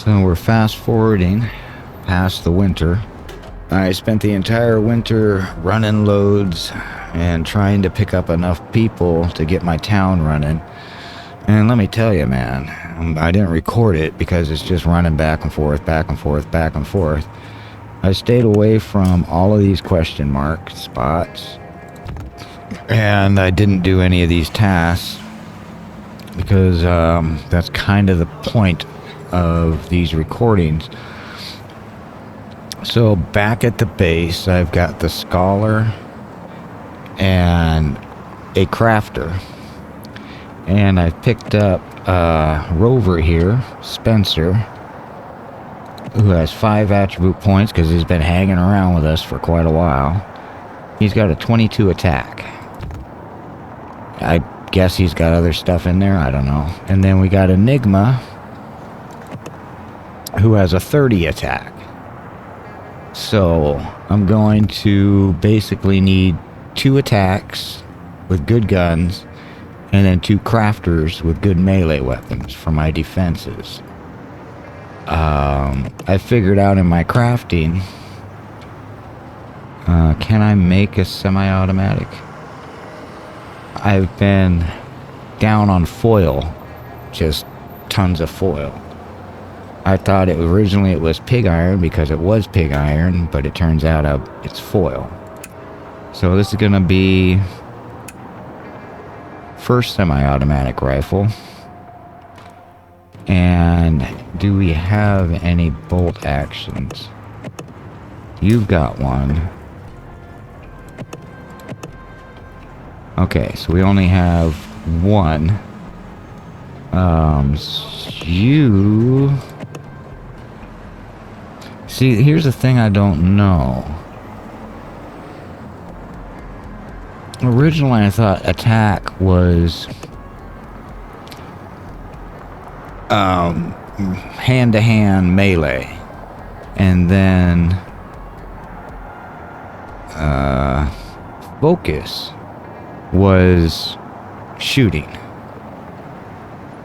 So we're fast forwarding past the winter. I spent the entire winter running loads and trying to pick up enough people to get my town running. And let me tell you, man, I didn't record it because it's just running back and forth, back and forth, back and forth. I stayed away from all of these question mark spots. And I didn't do any of these tasks because that's kind of the point of these recordings. So back at the base, I've got the scholar and a crafter. And I picked up Rover here, Spencer, who has 5 attribute points because he's been hanging around with us for quite a while. He's got a 22 attack. I guess he's got other stuff in there, I don't know. And then we got Enigma, who has a 30 attack. So I'm going to basically need 2 attacks with good guns and then 2 crafters with good melee weapons for my defenses. I figured out in my crafting, can I make a semi-automatic? I've been down on foil, just tons of foil. I thought originally it was pig iron because it was pig iron, but it turns out it's foil. So this is going to be first semi-automatic rifle. And do we have any bolt actions? You've got one. Okay, so we only have one. You... See, here's the thing I don't know. Originally, I thought attack was hand-to-hand melee, and then focus was shooting.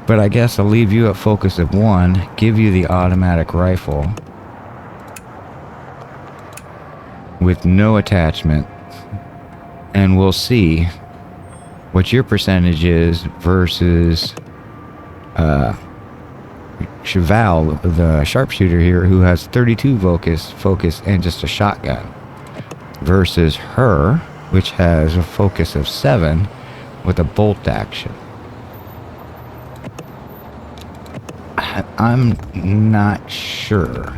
But I guess I'll leave you at focus of 1, give you the automatic rifle with no attachment, and we'll see what your percentage is versus Cheval, the sharpshooter here, who has 32 focus and just a shotgun, versus her, which has a focus of 7 with a bolt action. I'm not sure.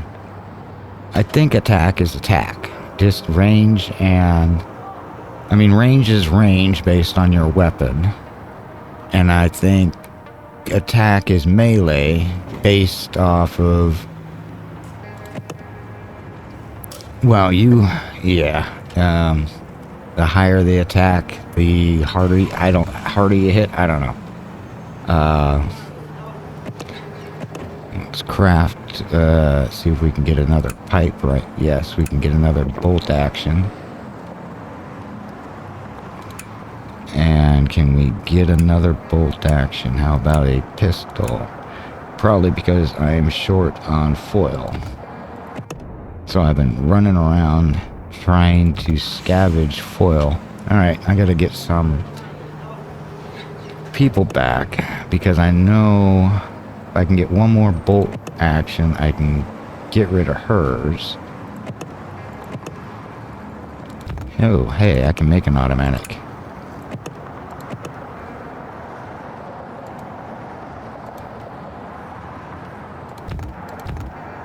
I think attack is attack. Just range and... I mean, range is range based on your weapon. And I think attack is melee based off of... Well, yeah. The higher the attack, the harder you hit. I don't know. Let's craft. See if we can get another pipe. Right? Yes, we can get another bolt action. And can we get another bolt action? How about a pistol? Probably because I am short on foil. So I've been running around trying to scavenge foil. Alright, I gotta get some people back because I know if I can get one more bolt action, I can get rid of hers. Oh, hey, I can make an automatic.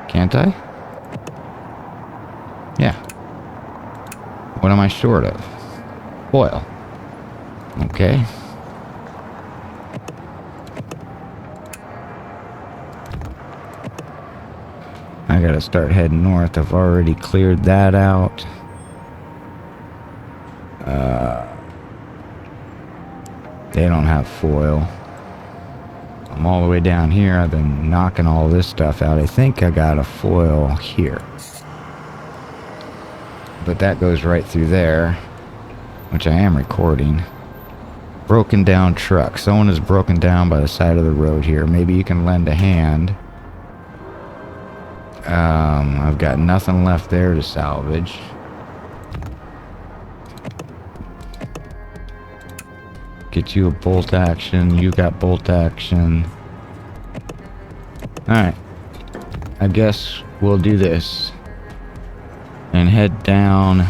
Can't I? Yeah. What am I short of? Foil. Okay. I gotta start heading north. I've already cleared that out. They don't have foil. I'm all the way down here. I've been knocking all this stuff out. I think I got a foil here. But that goes right through there, which I am recording. Broken down truck. Someone is broken down by the side of the road here. Maybe you can lend a hand. I've got nothing left there to salvage. Get you a bolt action. You got bolt action. Alright. I guess we'll do this. And head down.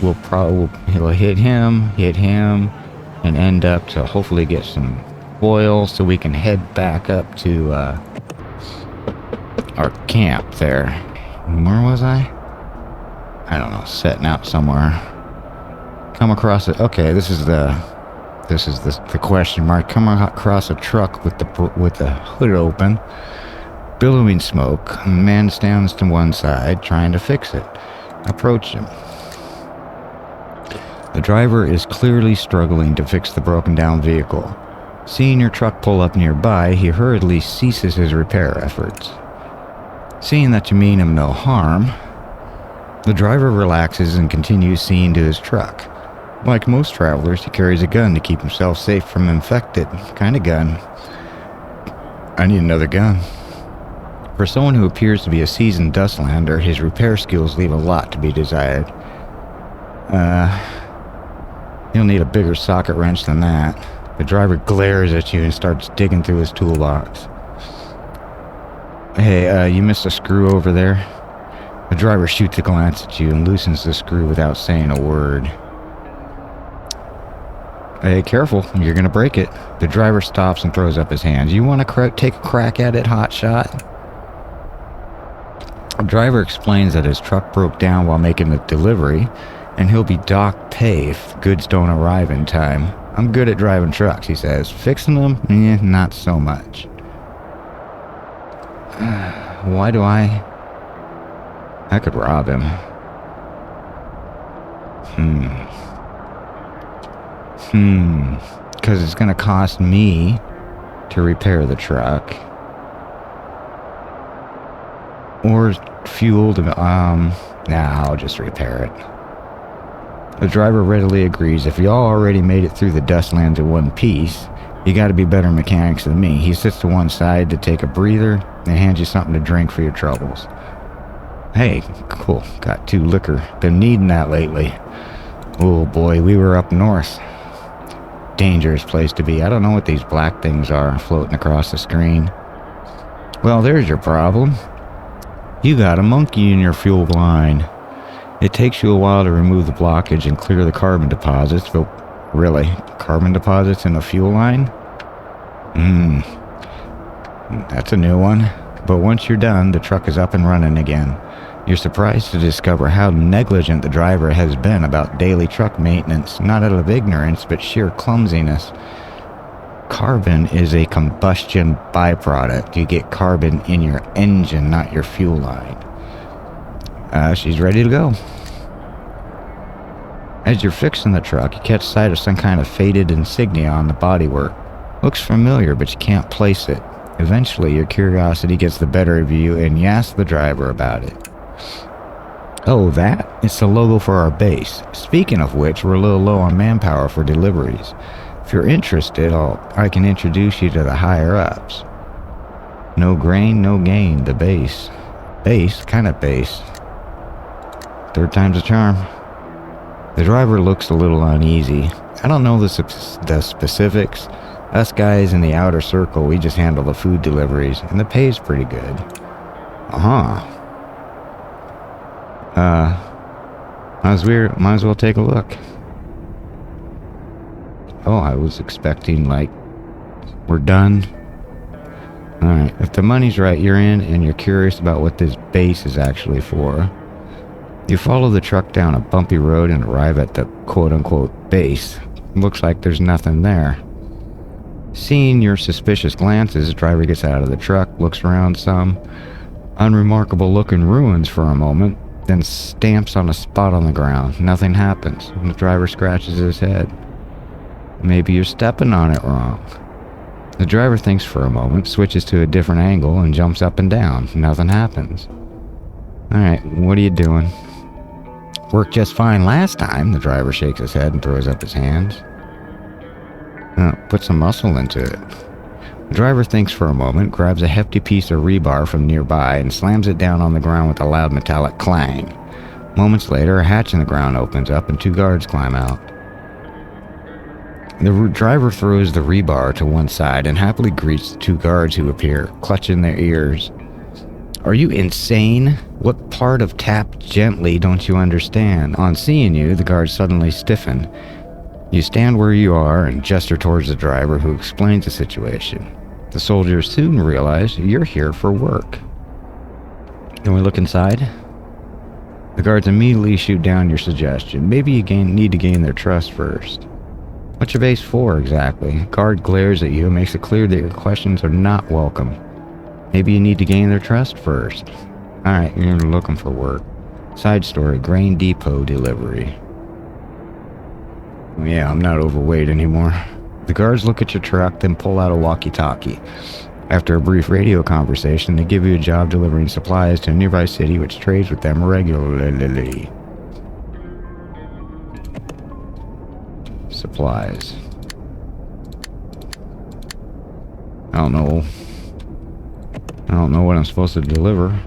We'll probably hit him, and end up to hopefully get some oil so we can head back up to our camp there. Where was I? I don't know, setting out somewhere. Come across it. Okay, this is the question mark. Come across a truck with the hood open, billowing smoke. A man stands to one side trying to fix it. Approach him. The driver is clearly struggling to fix the broken down vehicle. Seeing your truck pull up nearby, he hurriedly ceases his repair efforts. Seeing that you mean him no harm, the driver relaxes and continues seeing to his truck. Like most travelers, he carries a gun to keep himself safe from infected. Kind of gun. I need another gun. For someone who appears to be a seasoned Dustlander, his repair skills leave a lot to be desired. You'll need a bigger socket wrench than that. The driver glares at you and starts digging through his toolbox. Hey, you missed a screw over there. The driver shoots a glance at you and loosens the screw without saying a word. Hey, careful, you're gonna break it. The driver stops and throws up his hands. You want to take a crack at it, hotshot? The driver explains that his truck broke down while making the delivery, and he'll be docked pay if goods don't arrive in time. I'm good at driving trucks, he says. Fixing them? Not so much. Why do I could rob him. Because it's going to cost me to repair the truck. Or fuel to... I'll just repair it. The driver readily agrees. If y'all already made it through the Dustlands in one piece, you gotta be better mechanics than me. He sits to one side to take a breather and hands you something to drink for your troubles. Hey, cool. Got 2 liquor. Been needing that lately. Oh boy, we were up north. Dangerous place to be. I don't know what these black things are floating across the screen. Well, there's your problem. You got a monkey in your fuel line. It takes you a while to remove the blockage and clear the carbon deposits, but really, carbon deposits in a fuel line? That's a new one. But once you're done, the truck is up and running again. You're surprised to discover how negligent the driver has been about daily truck maintenance, not out of ignorance, but sheer clumsiness. Carbon is a combustion byproduct. You get carbon in your engine, not your fuel line. She's ready to go. As you're fixing the truck, you catch sight of some kind of faded insignia on the bodywork. Looks familiar, but you can't place it. Eventually, your curiosity gets the better of you, and you ask the driver about it. Oh, that? It's the logo for our base. Speaking of which, we're a little low on manpower for deliveries. If you're interested, I can introduce you to the higher-ups. No grain, no gain. The base. Base? Kind of base. 3rd time's a charm. The driver looks a little uneasy. I don't know the specifics. Us guys in the outer circle, we just handle the food deliveries, and the pay's pretty good. Might as well take a look. Oh, I was expecting, we're done. Alright, if the money's right, you're in, and you're curious about what this base is actually for. You follow the truck down a bumpy road and arrive at the quote-unquote base. Looks like there's nothing there. Seeing your suspicious glances, the driver gets out of the truck, looks around some unremarkable-looking ruins for a moment, then stamps on a spot on the ground. Nothing happens, and the driver scratches his head. Maybe you're stepping on it wrong. The driver thinks for a moment, switches to a different angle, and jumps up and down. Nothing happens. Alright, what are you doing? Worked just fine last time. The driver shakes his head and throws up his hands. Put some muscle into it. The driver thinks for a moment, grabs a hefty piece of rebar from nearby, and slams it down on the ground with a loud metallic clang. Moments later, a hatch in the ground opens up and 2 guards climb out. The driver throws the rebar to one side and happily greets the 2 guards who appear, clutching their ears. Are you insane? What part of tap gently don't you understand? On seeing you, the guards suddenly stiffen. You stand where you are and gesture towards the driver, who explains the situation. The soldiers soon realize you're here for work. Can we look inside? The guards immediately shoot down your suggestion. Maybe you need to gain their trust first. What's your base for, exactly? Guard glares at you and makes it clear that your questions are not welcome. Maybe you need to gain their trust first. Alright, you're looking for work. Side story, grain depot delivery. Yeah, I'm not overweight anymore. The guards look at your truck, then pull out a walkie-talkie. After a brief radio conversation, they give you a job delivering supplies to a nearby city which trades with them regularly. Supplies. I don't know what I'm supposed to deliver.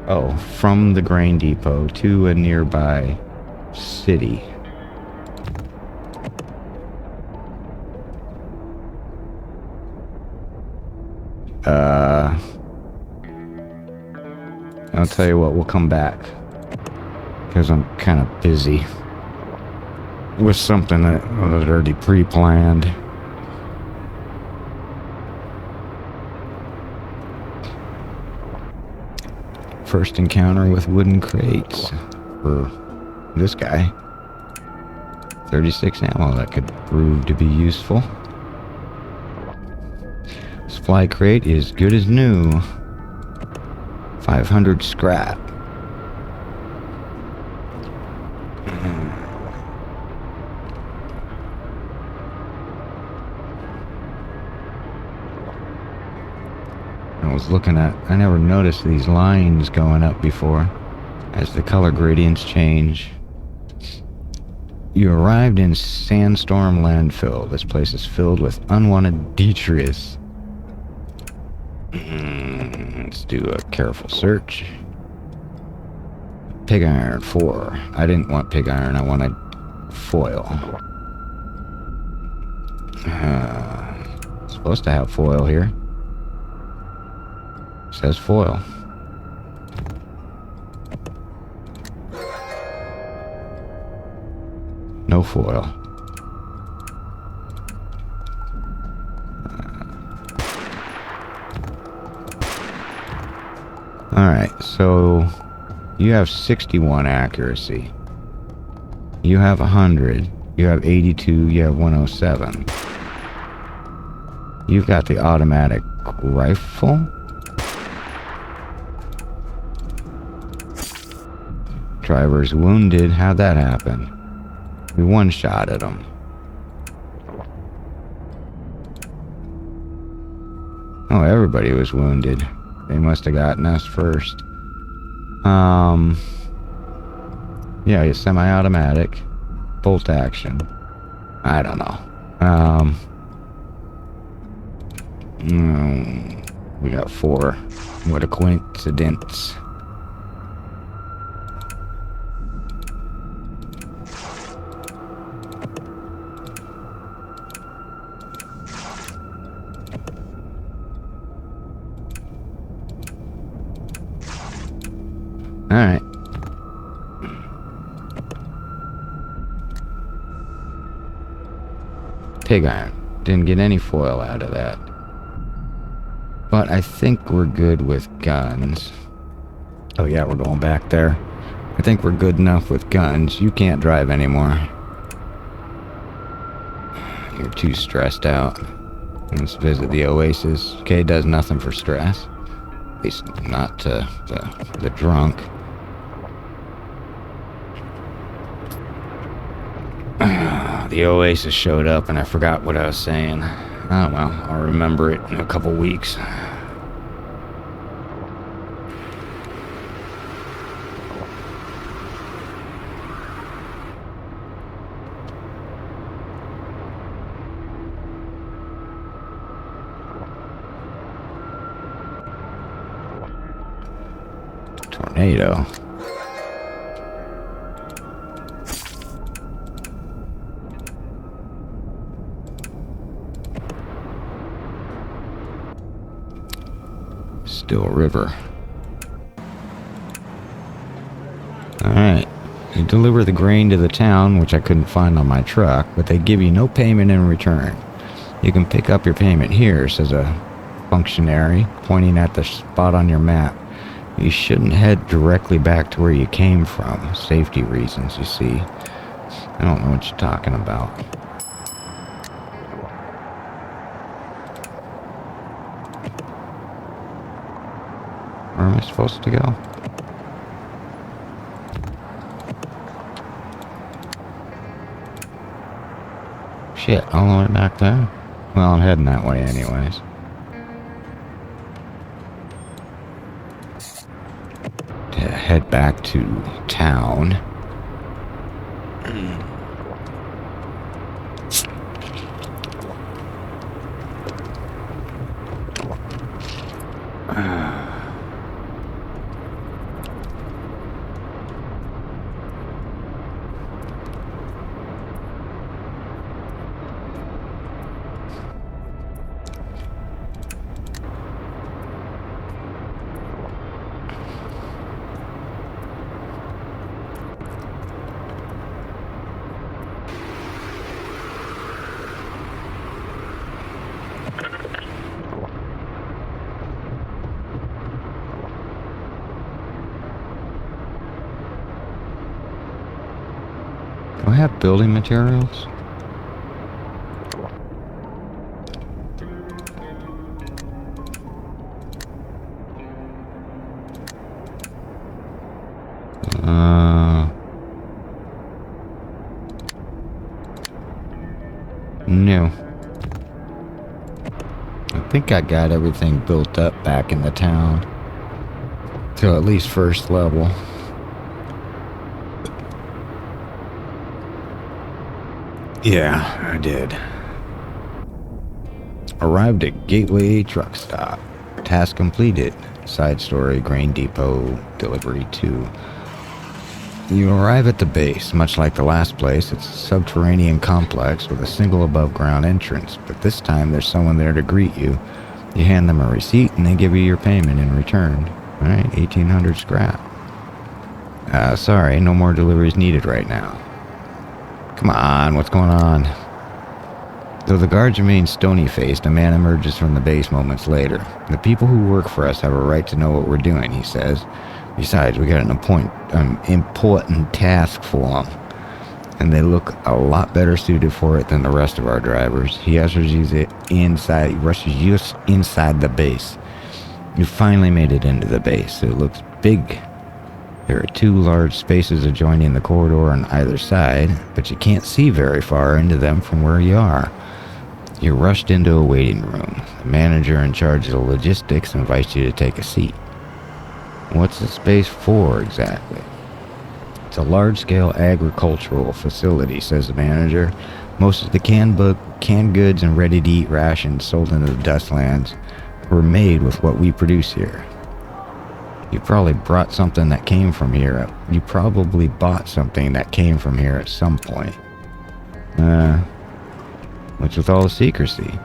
Oh, from the grain depot to a nearby city. I'll tell you what, we'll come back. Because I'm kind of busy. With something that was already pre-planned. First encounter with wooden crates. For this guy. 36 ammo, that could prove to be useful. Supply crate is good as new. 500 scrap. I never noticed these lines going up before as the color gradients change. You arrived in Sandstorm Landfill. This place is filled with unwanted detritus. Let's do a careful search. Pig iron 4. I didn't want pig iron, I wanted foil. Supposed to have foil here. Says foil. No foil. Alright, so you have 61 accuracy. You have 100. You have 82. You have 107. You've got the automatic rifle. Driver's wounded. How'd that happen? We one-shotted him. Oh, everybody was wounded. They must have gotten us first. Yeah, a semi-automatic. Bolt action. I don't know. We got 4. What a coincidence. Alright. Pig iron. Didn't get any foil out of that. But I think we're good with guns. Oh yeah, we're going back there. I think we're good enough with guns. You can't drive anymore. You're too stressed out. Let's visit the Oasis. Okay, does nothing for stress. At least not to the drunk. The Oasis showed up and I forgot what I was saying. Oh well, I'll remember it in a couple weeks. tornado. Still river. Alright. You deliver the grain to the town, which I couldn't find on my truck, but they give you no payment in return. You can pick up your payment here, says a functionary, pointing at the spot on your map. You shouldn't head directly back to where you came from. Safety reasons, you see. I don't know what you're talking about. Where am I supposed to go? Shit, all the way back there? Well, I'm heading that way anyways. To head back to town. Do I have building materials? No. I think I got everything built up back in the town. To at least first level. Yeah, I did. Arrived at Gateway Truck Stop. Task completed. Side story, grain depot, delivery 2. You arrive at the base. Much like the last place, it's a subterranean complex with a single above-ground entrance, but this time there's someone there to greet you. You hand them a receipt and they give you your payment in return. Alright, 1800 scrap. Sorry, no more deliveries needed right now. Come on, what's going on? Though the guards remain stony-faced, a man emerges from the base moments later. The people who work for us have a right to know what we're doing, he says. Besides, we got an important task for them. And they look a lot better suited for it than the rest of our drivers. He rushes you inside the base. You finally made it into the base. It looks big. There are 2 large spaces adjoining the corridor on either side, but you can't see very far into them from where you are. You're rushed into a waiting room. The manager in charge of the logistics invites you to take a seat. What's the space for exactly? It's a large-scale agricultural facility, says the manager. Most of the canned goods and ready-to-eat rations sold into the Dustlands were made with what we produce here. You probably bought something that came from here at some point. What's with all the secrecy?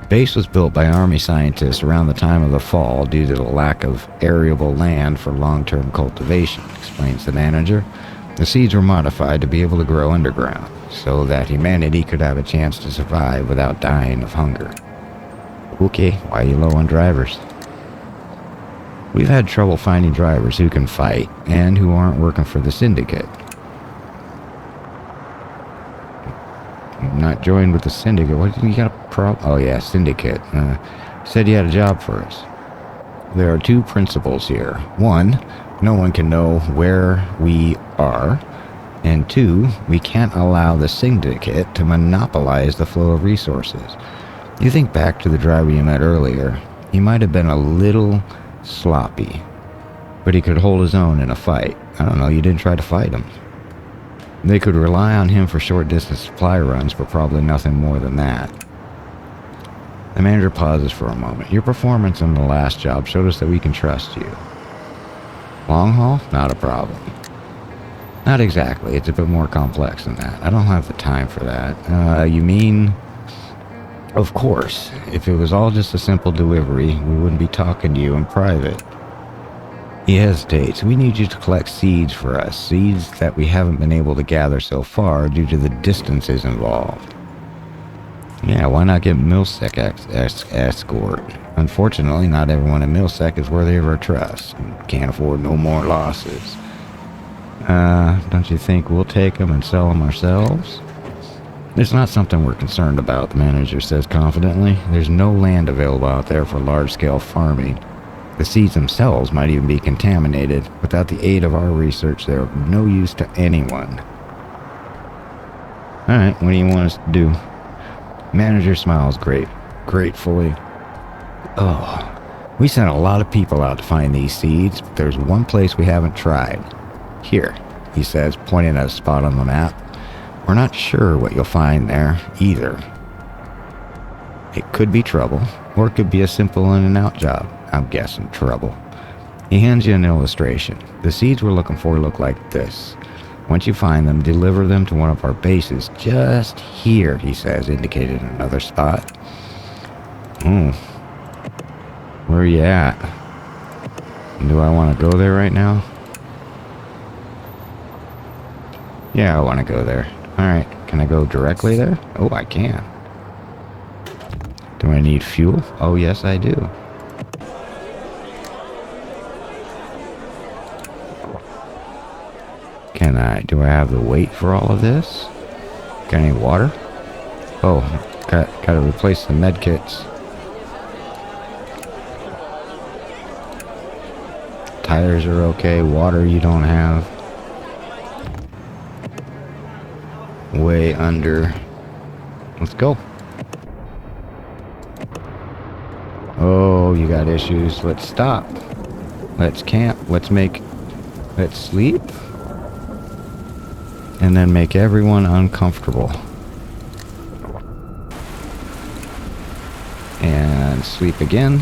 The base was built by army scientists around the time of the fall due to the lack of arable land for long-term cultivation, explains the manager. The seeds were modified to be able to grow underground, so that humanity could have a chance to survive without dying of hunger. Okay, why are you low on drivers? We've had trouble finding drivers who can fight and who aren't working for the syndicate. Not joined with the syndicate. What you got a problem? Oh yeah, syndicate. Said you had a job for us. There are 2 principles here. 1, no one can know where we are. And 2, we can't allow the syndicate to monopolize the flow of resources. You think back to the driver you met earlier. He might have been a little sloppy, but he could hold his own in a fight. I don't know, you didn't try to fight him. They could rely on him for short-distance supply runs, but probably nothing more than that. The manager pauses for a moment. Your performance in the last job showed us that we can trust you. Long haul? Not a problem. Not exactly. It's a bit more complex than that. I don't have the time for that. You mean... Of course. If it was all just a simple delivery, we wouldn't be talking to you in private. He hesitates. We need you to collect seeds for us. Seeds that we haven't been able to gather so far due to the distances involved. Yeah, why not get Milsec escort? Unfortunately, not everyone in Milsec is worthy of our trust. Can't afford no more losses. Don't you think we'll take them and sell them ourselves? It's not something we're concerned about, the manager says confidently. There's no land available out there for large-scale farming. The seeds themselves might even be contaminated. Without the aid of our research, they're of no use to anyone. Alright, what do you want us to do? Manager smiles gratefully. Oh, we sent a lot of people out to find these seeds, but there's one place we haven't tried. Here, he says, pointing at a spot on the map. We're not sure what you'll find there, either. It could be trouble, or it could be a simple in-and-out job. I'm guessing trouble. He hands you an illustration. The seeds we're looking for look like this. Once you find them, deliver them to one of our bases just here, he says, indicating another spot. Where are you at? Do I want to go there right now? Yeah, I want to go there. Alright, can I go directly there? Oh, I can. Do I need fuel? Oh, yes, I do. Do I have the weight for all of this? Got any water? Oh, gotta replace the med kits. Tires are okay, water you don't have. Way under. Let's go. Oh, you got issues. Let's stop. Let's camp. Let's sleep. And then make everyone uncomfortable. And sleep again.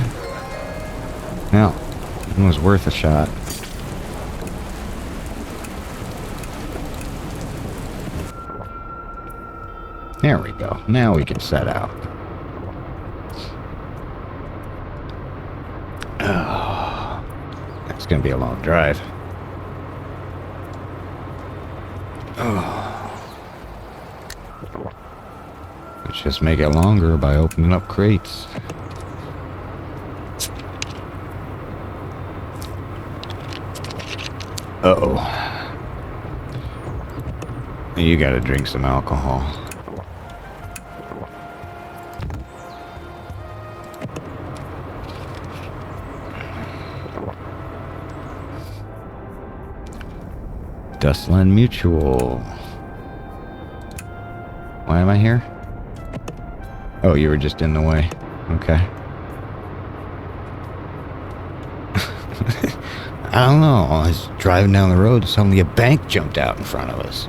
Now, it was worth a shot. There we go. Now we can set out. Oh, that's going to be a long drive. Let's just make it longer by opening up crates. Uh-oh. You gotta drink some alcohol. Dustland Mutual. Why am I here? Oh, you were just in the way. Okay. I don't know. I was driving down the road and suddenly a bank jumped out in front of us.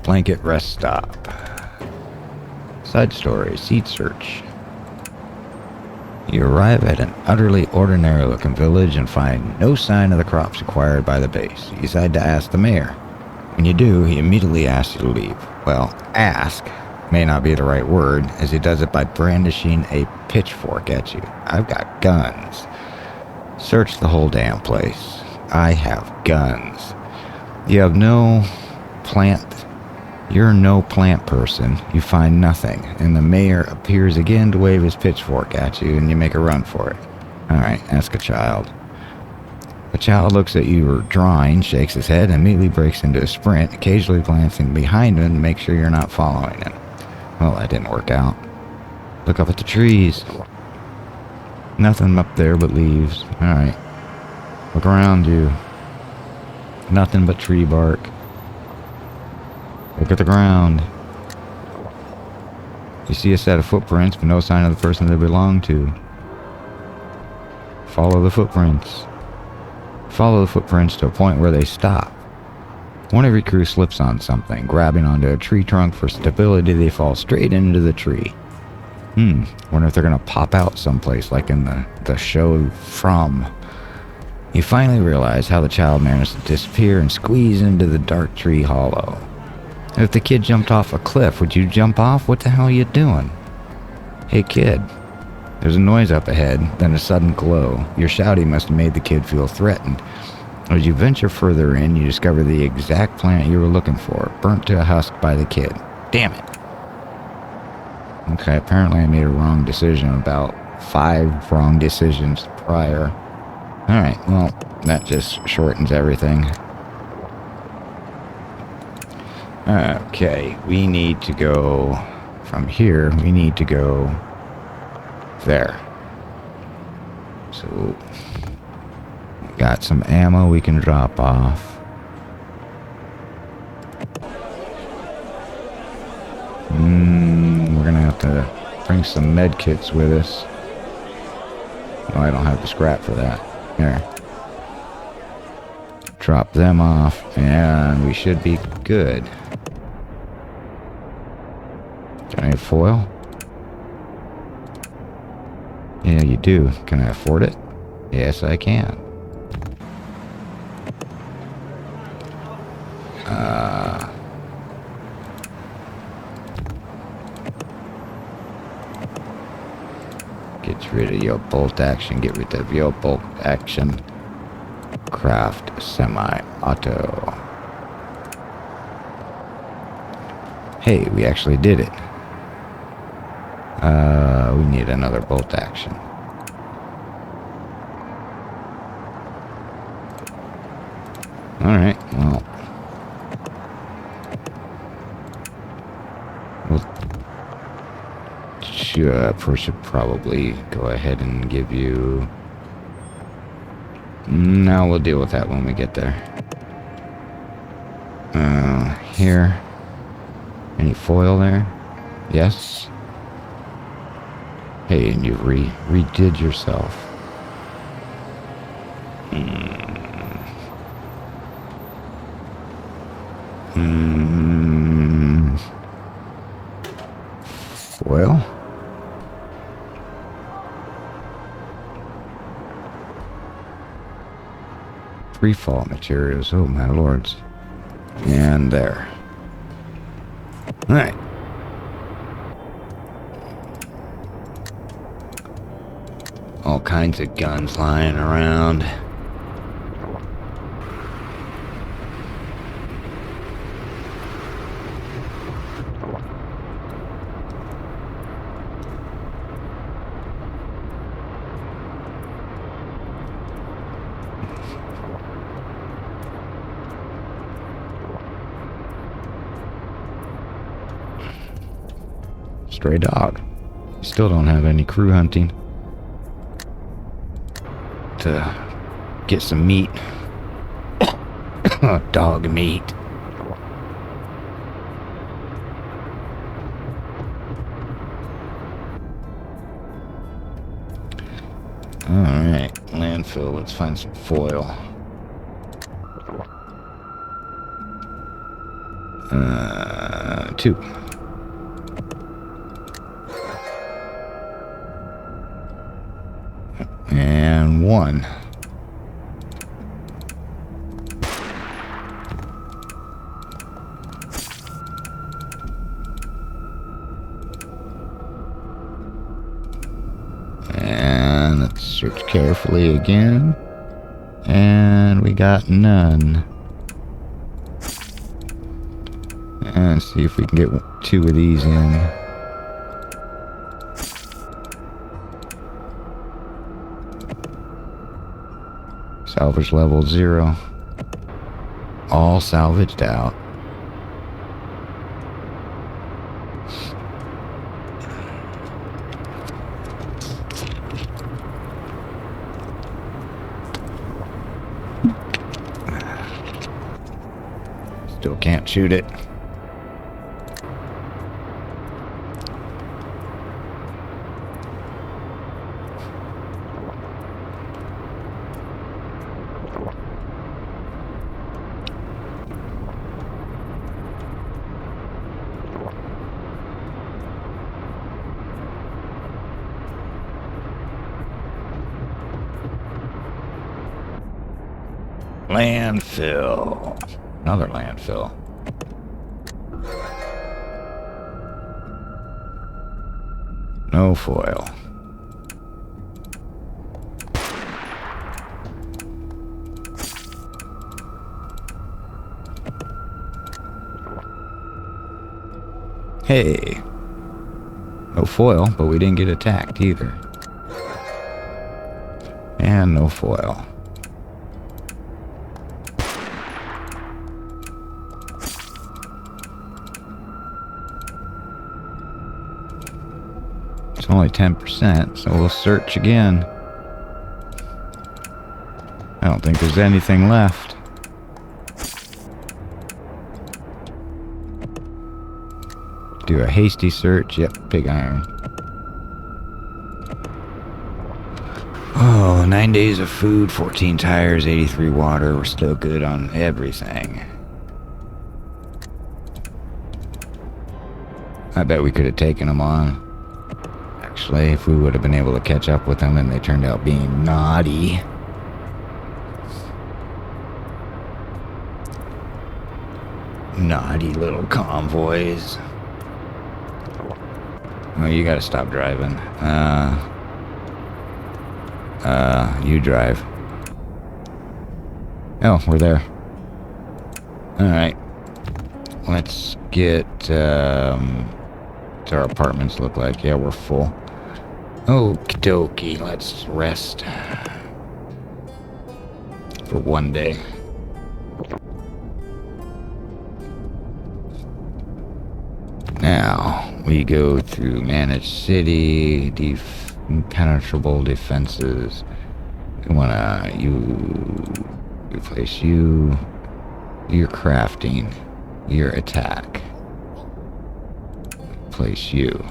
Blanket rest stop. Side story, seed search. You arrive at an utterly ordinary looking village and find no sign of the crops acquired by the base. You decide to ask the mayor. When you do, he immediately asks you to leave. Well, ask may not be the right word, as he does it by brandishing a pitchfork at you. I've got guns. Search the whole damn place. I have guns. You have no plant. You're no plant person. You find nothing. And the mayor appears again to wave his pitchfork at you, and you make a run for it. Alright, ask a child. The child looks at you drawing, shakes his head, and immediately breaks into a sprint, occasionally glancing behind him to make sure you're not following him. Well, that didn't work out. Look up at the trees. Nothing up there but leaves. Alright. Look around you. Nothing but tree bark. Look at the ground. You see a set of footprints, but no sign of the person they belong to. Follow the footprints. Follow the footprints to a point where they stop. One of your crew slips on something. Grabbing onto a tree trunk for stability, they fall straight into the tree. Wonder if they're gonna pop out someplace like in the show From. You finally realize how the child managed to disappear and squeeze into the dark tree hollow. If the kid jumped off a cliff, would you jump off? What the hell are you doing? Hey kid. There's a noise up ahead, then a sudden glow. Your shouting must have made the kid feel threatened. As you venture further in, you discover the exact plant you were looking for, burnt to a husk by the kid. Damn it. Okay, apparently I made a wrong decision about 5 wrong decisions prior. Alright, well, that just shortens everything. Okay, we need to go from here. We need to go there. So, got some ammo we can drop off. We're gonna have to bring some med kits with us. Oh, I don't have the scrap for that. Here. Drop them off, and we should be good. Can I have foil? Yeah, you do. Can I afford it? Yes, I can. Get rid of your bolt action. Get rid of your bolt action. Craft semi-auto. Hey, we actually did it. We need another bolt action. Alright, well. Should probably go ahead and give you... No, we'll deal with that when we get there. Here. Any foil there? Yes. Hey, and you redid yourself. Foil? Free-fall materials. Oh, my lords. And there. Alright. All kinds of guns lying around. Stray dog. Still don't have any crew hunting to get some meat. Dog meat. Alright, landfill. Let's find some foil. Two. And 1. And let's search carefully again. And we got none. And see if we can get 2 of these in. Salvage level 0. All salvaged out. Still can't shoot it. Landfill. Another landfill. No foil. Hey. No foil, but we didn't get attacked either. And no foil. It's only 10%, so we'll search again. I don't think there's anything left. Do a hasty search. Yep, pig iron. Oh, 9 days of food, 14 tires, 83 water. We're still good on everything. I bet we could have taken them on. Actually, if we would have been able to catch up with them and they turned out being naughty. Naughty little convoys. Oh, you gotta stop driving. You drive. Oh, we're there. Alright. Let's get, what's our apartments look like? Yeah, we're full. Okie dokie, let's rest. For one day. Now, we go through managed city, impenetrable defenses. We wanna, replace you, your crafting, your attack. Place you.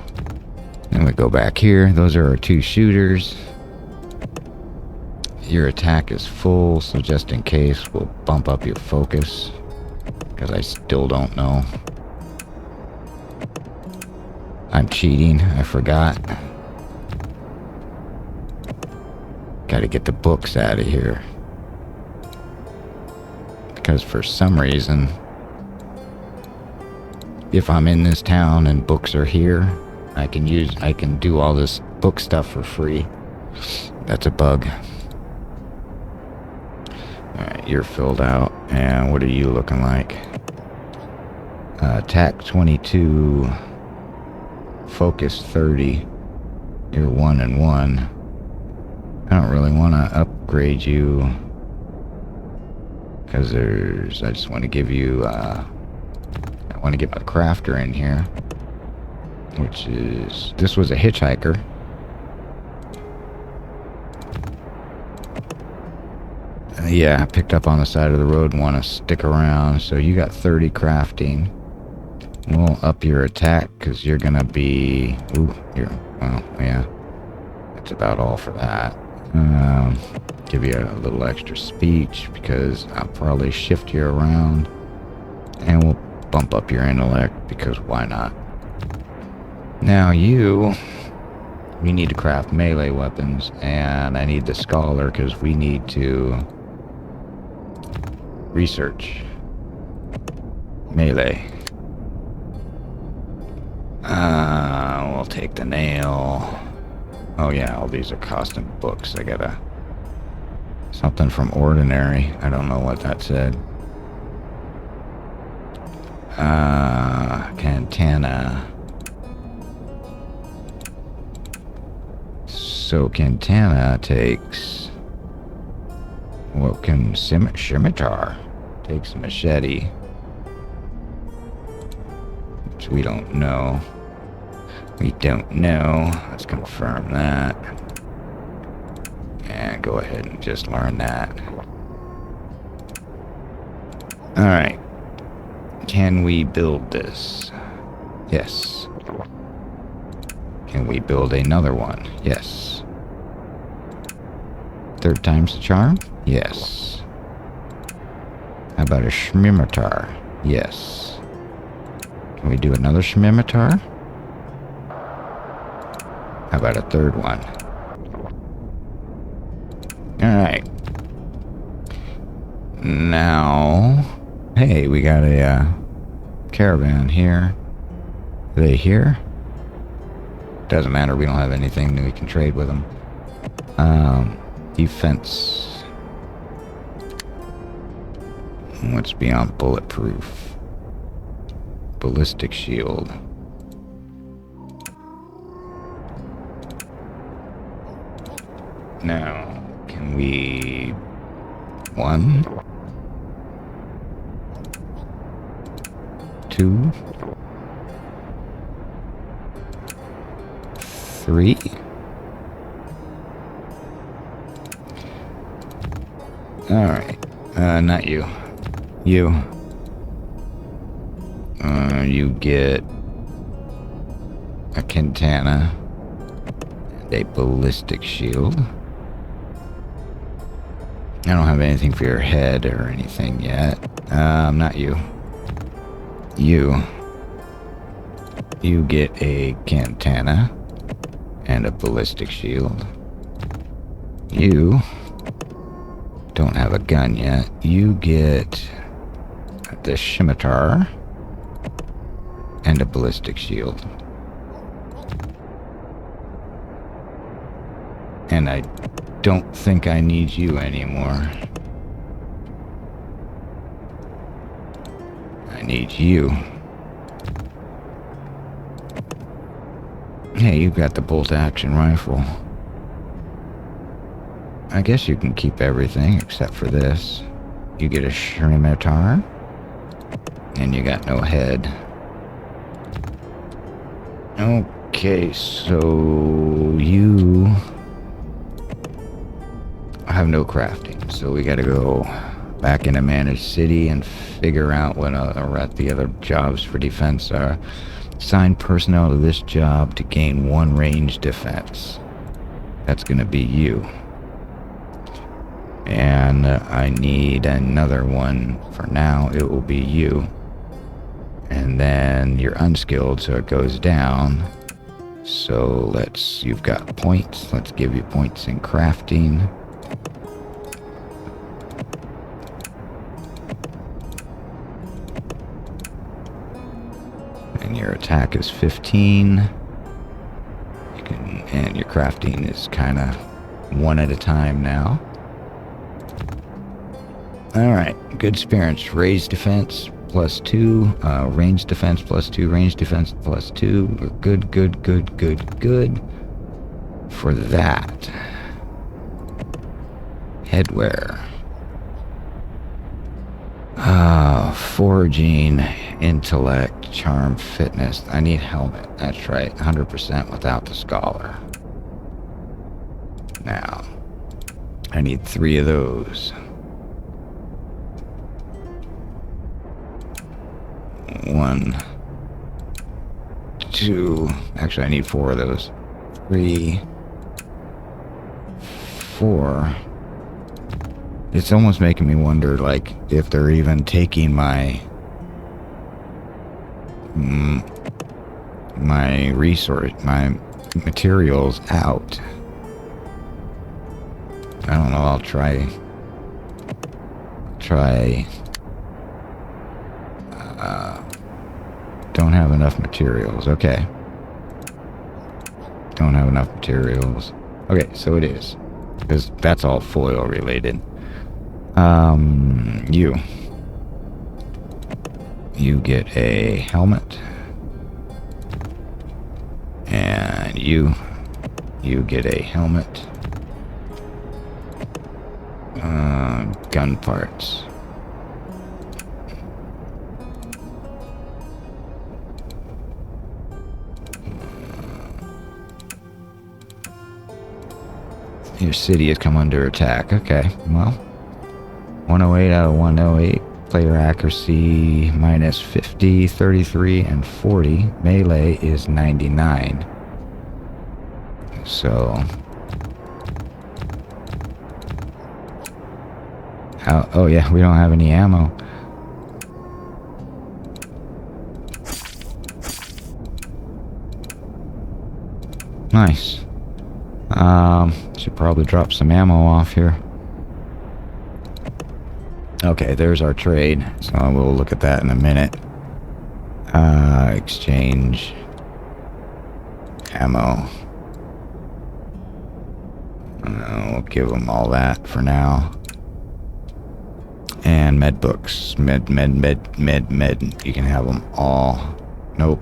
Then we go back here, those are our 2 shooters. Your attack is full, so just in case, we'll bump up your focus. Because I still don't know. I'm cheating, I forgot. Gotta get the books out of here. Because for some reason, if I'm in this town and books are here, I can do all this book stuff for free. That's a bug. Alright, you're filled out. And what are you looking like? Attack 22. Focus 30. You're 1 and 1. I don't really want to upgrade you. Because I just want to give you, I want to get my crafter in here. Which is, this was a hitchhiker. Yeah, I picked up on the side of the road and want to stick around. So you got 30 crafting. We'll up your attack because you're going to be... Ooh, well, yeah. That's about all for that. Give you a little extra speech because I'll probably shift you around. And we'll bump up your intellect because why not? Now we need to craft melee weapons, and I need the scholar because we need to research melee. We'll take the nail. Oh yeah, all these are costing books. I gotta... Something from ordinary. I don't know what that said. Cantana. So Cantana takes... What can... Scimitar. Takes a machete. Which we don't know. We don't know. Let's confirm that. And go ahead and just learn that. Alright. Can we build this? Yes. Can we build another one? Yes. 3rd time's the charm? Yes. How about a scimitar? Yes. Can we do another scimitar? How about a 3rd one? Alright. Now, hey, we got a caravan here. Are they here? Doesn't matter, we don't have anything that we can trade with them. Defense. What's beyond bulletproof? Ballistic shield. Now, can we... 1, 2, 3. Alright. Not you. You. You get a katana and a ballistic shield. I don't have anything for your head or anything yet. Not you. You get a katana and a ballistic shield. You don't have a gun yet. You get the scimitar and a ballistic shield. And I don't think I need you anymore. I need you. Hey, you got the bolt-action rifle. I guess you can keep everything except for this. You get a scimitar, and you got no head. Okay, so you have no crafting, so we gotta go back into Managed City and figure out what the other jobs for defense are. Assign personnel to this job to gain 1 range defense. That's gonna be you. And I need another one. For now, it will be you. And then you're unskilled, so it goes down. So you've got points. Let's give you points in crafting. And your attack is 15. And your crafting is kind of 1 at a time now. Alright, good experience. Raised defense +2, range defense +2, range defense +2. Good for that. Headwear. Foraging, intellect, charm, fitness. I need helmet. That's right, 100% without the scholar. Now, I need 3 of those. 1, 2. Actually, I need 4 of those. 3, 4. It's almost making me wonder, like, if they're even taking my my materials out. I don't know. I'll try. Don't have enough materials. Okay. Don't have enough materials. Okay, so it is. Because that's all foil related. You get a helmet. And you get a helmet. Gun parts. Your city has come under attack. Okay, well, 108 out of 108. Player accuracy -50, 33, and 40. Melee is 99. So, oh yeah, we don't have any ammo. Nice. Should probably drop some ammo off here. Okay, there's our trade. So we'll look at that in a minute. Exchange. Ammo. We'll give them all that for now. And med books. Med. You can have them all. Nope.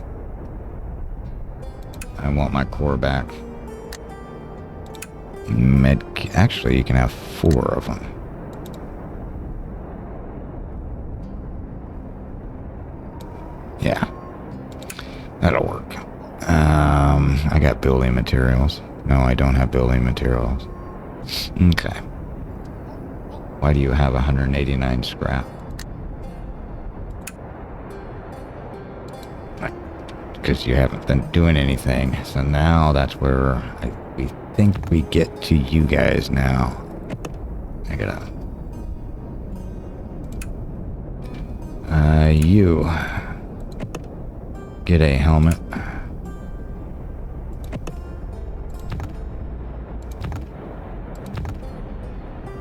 I want my core back. Actually, you can have 4 of them. Yeah. That'll work. I got building materials. No, I don't have building materials. Okay. Why do you have 189 scrap? Because you haven't been doing anything. So now that's where we think we get to you guys now. I gotta... you... get a helmet.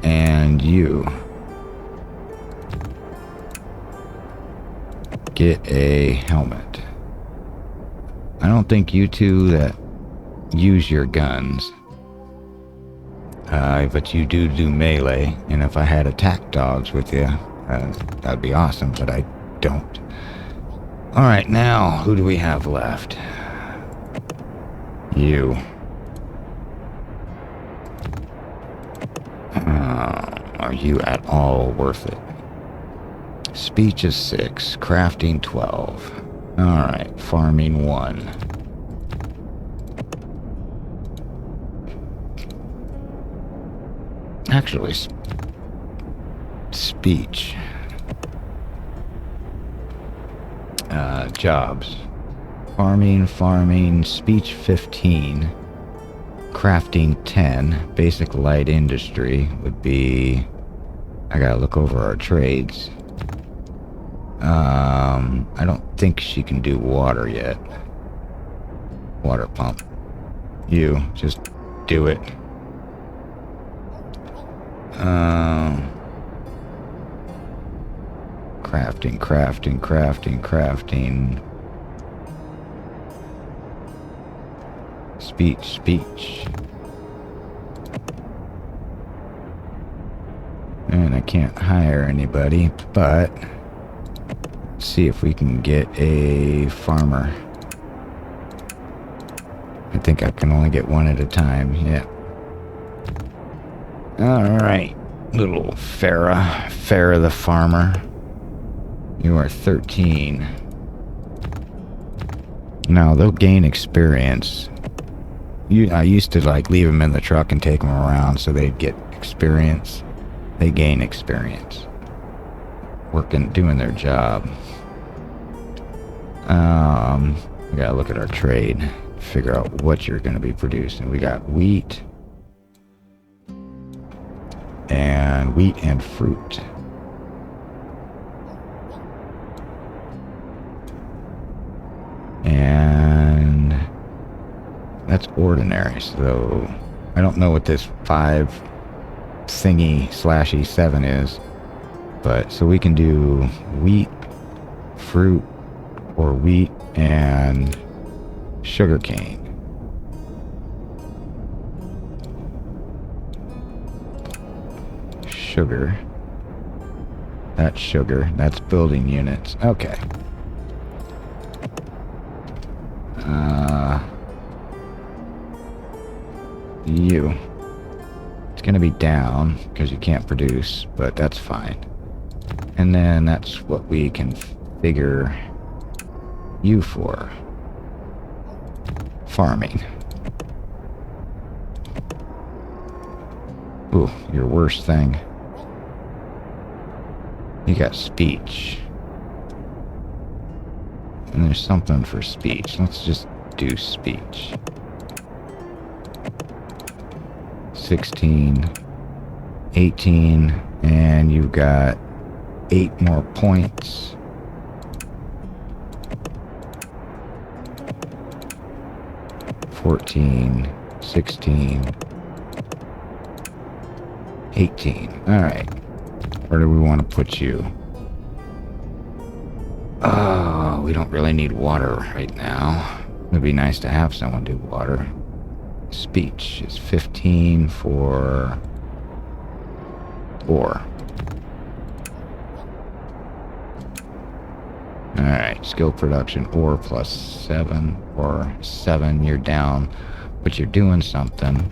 And you... get a helmet. I don't think you two that use your guns. But you do melee, and if I had attack dogs with you, that'd be awesome, but I don't. Alright, now, who do we have left? You. Are you at all worth it? Speech is 6, crafting 12. Alright, farming 1. Actually, speech. Jobs. Farming, speech 15. Crafting 10. Basic light industry would be... I gotta look over our trades. I don't think she can do water yet. Water pump. You, just do it. Crafting. Speech. And I can't hire anybody, but let's see if we can get a farmer. I think I can only get one at a time, yeah. Alright, little Farah the farmer. You are 13. Now, they'll gain experience. I used to, like, leave them in the truck and take them around so they'd get experience. They gain experience. Doing their job. We gotta look at our trade. Figure out what you're gonna be producing. We got wheat. And wheat and fruit. And that's ordinary, so I don't know what this 5 thingy / 7 is, but so we can do wheat, fruit, or wheat and sugarcane. Sugar. That's sugar. That's building units. Okay. You. It's gonna be down because you can't produce, but that's fine. And then that's what we can figure you for. Farming. Ooh, your worst thing. You got speech. And there's something for speech. Let's just do speech. 16, 18, and you've got 8 more points. $14, 16, 18. All right. Where do we want to put you? Oh, we don't really need water right now. It'd be nice to have someone do water. Speech is 15 for 4. Alright, skill production or plus 7 or 7, you're down, but you're doing something.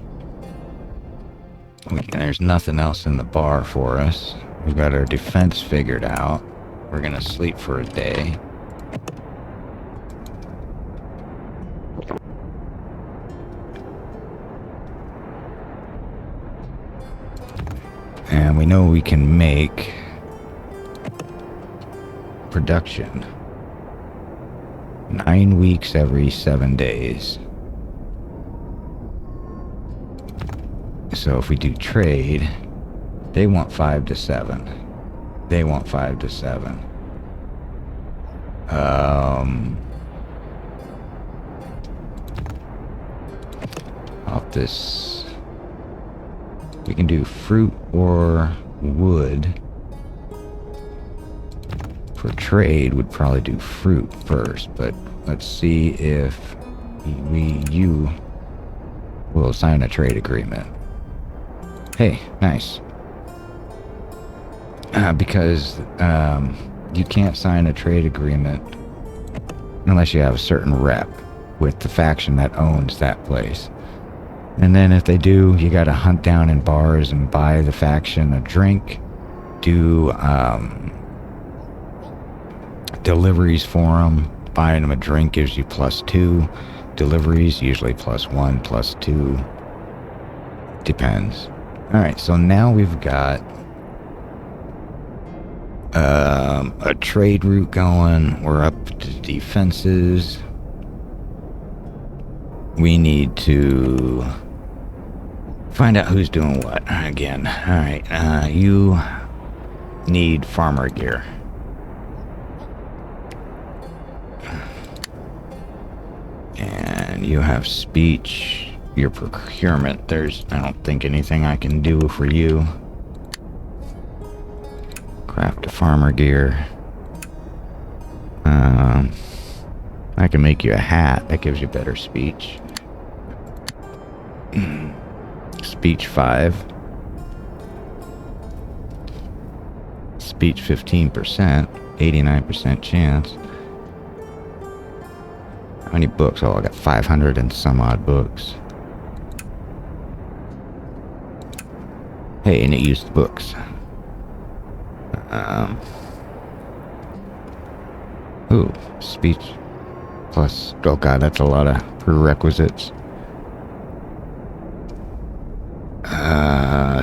There's nothing else in the bar for us. We've got our defense figured out. We're gonna sleep for a day. And we know we can make production 9 weeks every 7 days. So if we do trade, they want 5 to 7. They want 5 to 7. Off this, we can do fruit or wood. For trade, would probably do fruit first, but let's see if you will sign a trade agreement. Hey, nice. Because you can't sign a trade agreement unless you have a certain rep with the faction that owns that place. And then if they do, you gotta hunt down in bars and buy the faction a drink, do deliveries for them. Buying them a drink gives you +2. Deliveries usually +1, +2. Depends. Alright, so now we've got a trade route going. We're up to defenses. We need to find out who's doing what again. Alright, you need farmer gear. And you have speech, your procurement. I don't think anything I can do for you. Craft a farmer gear. I can make you a hat. That gives you better speech. Speech 5. Speech 15%. 89% chance. How many books? Oh, I got 500 and some odd books. Hey, and it used books. Ooh, speech plus. Oh god, that's a lot of prerequisites.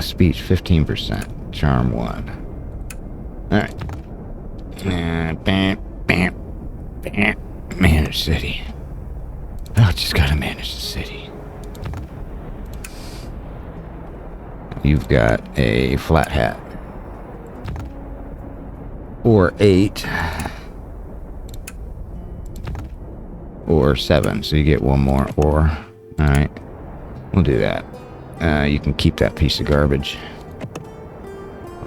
Speech 15%. Charm 1. Alright. Manage city. Oh, just gotta manage the city. You've got a flat hat. Or 8. Or 7, so you get one more or. Alright. We'll do that. You can keep that piece of garbage.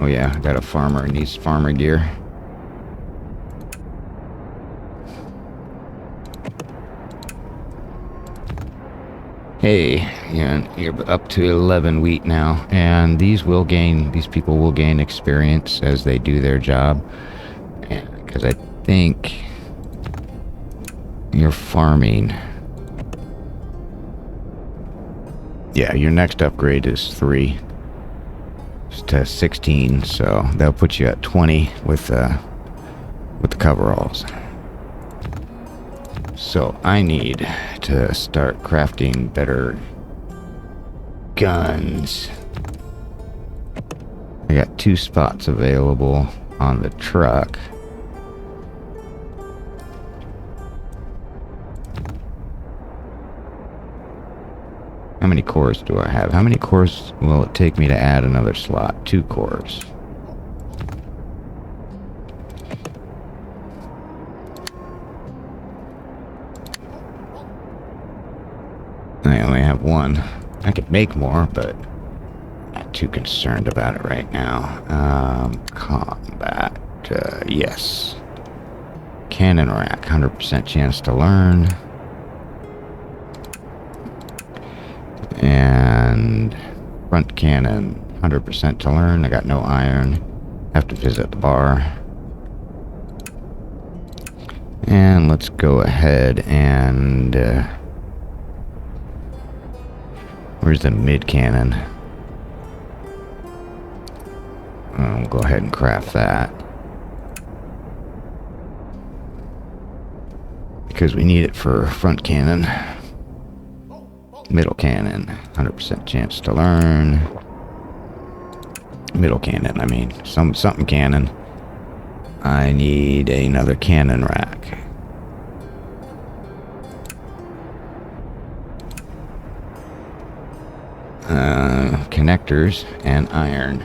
Oh yeah, I got a farmer. He needs farmer gear. Hey, yeah, you're up to 11 wheat now, and these people will gain experience as they do their job. Because I think you're farming. Yeah, your next upgrade is 3 to 16, so that'll put you at 20 with the coveralls. So I need to start crafting better guns. I got 2 spots available on the truck. How many cores do I have? How many cores will it take me to add another slot? 2 cores. I only have 1. I could make more, but not too concerned about it right now. Combat, yes. Cannon rack, 100% chance to learn. And front cannon, 100% to learn. I got no iron. Have to visit the bar. And let's go ahead and... where's the mid cannon? We'll go ahead and craft that. Because we need it for front cannon. Middle cannon, 100% chance to learn. Middle cannon, I mean, something cannon. I need another cannon rack. Connectors and iron.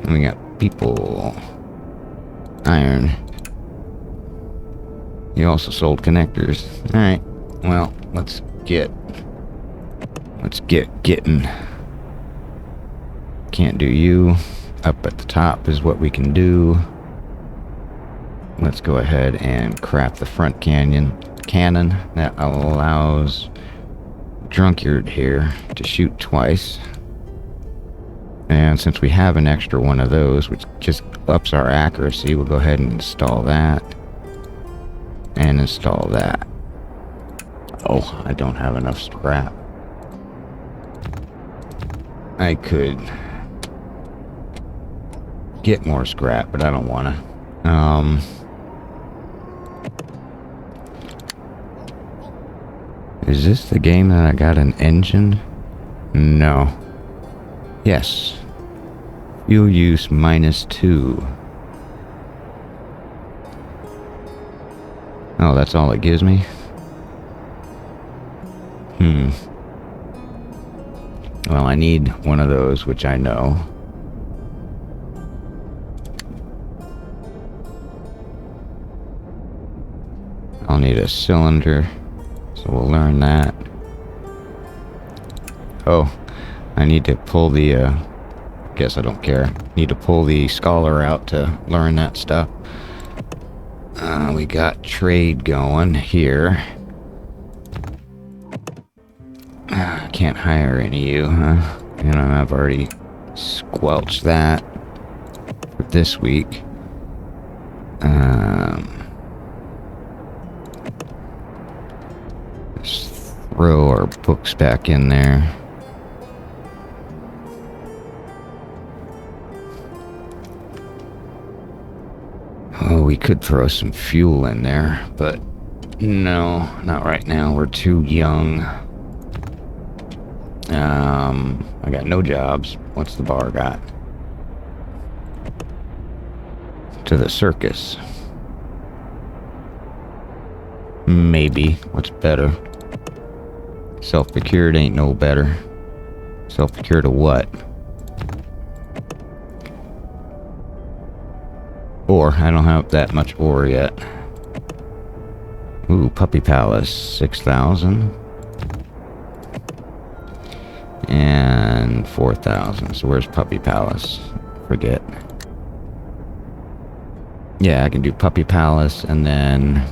And we got people. Iron. You also sold connectors. Alright. Well, let's get getting. Can't do you. Up at the top is what we can do. Let's go ahead and craft the front cannon that allows Drunkard here to shoot twice. And since we have an extra one of those, which just ups our accuracy, we'll go ahead and install that. And install that. Oh, I don't have enough scrap. I could get more scrap, but I don't want to. Is this the game that I got an engine? No. Yes. Fuel use -2. Oh, that's all it gives me? Well, I need one of those, which I know. I'll need a cylinder, so we'll learn that. Oh, I need to pull the, guess I don't care. Need to pull the scholar out to learn that stuff. We got trade going here. Can't hire any of you, huh? You know, I've already squelched that for this week. Just throw our books back in there. Oh, we could throw some fuel in there, but no, not right now. We're too young. I got no jobs. What's the bar got? To the circus. Maybe. What's better? Self-procured ain't no better. Self-procured of what? Ore. I don't have that much ore yet. Ooh, Puppy Palace. 6,000. And 4,000. So where's Puppy Palace? Forget. Yeah, I can do Puppy Palace, and then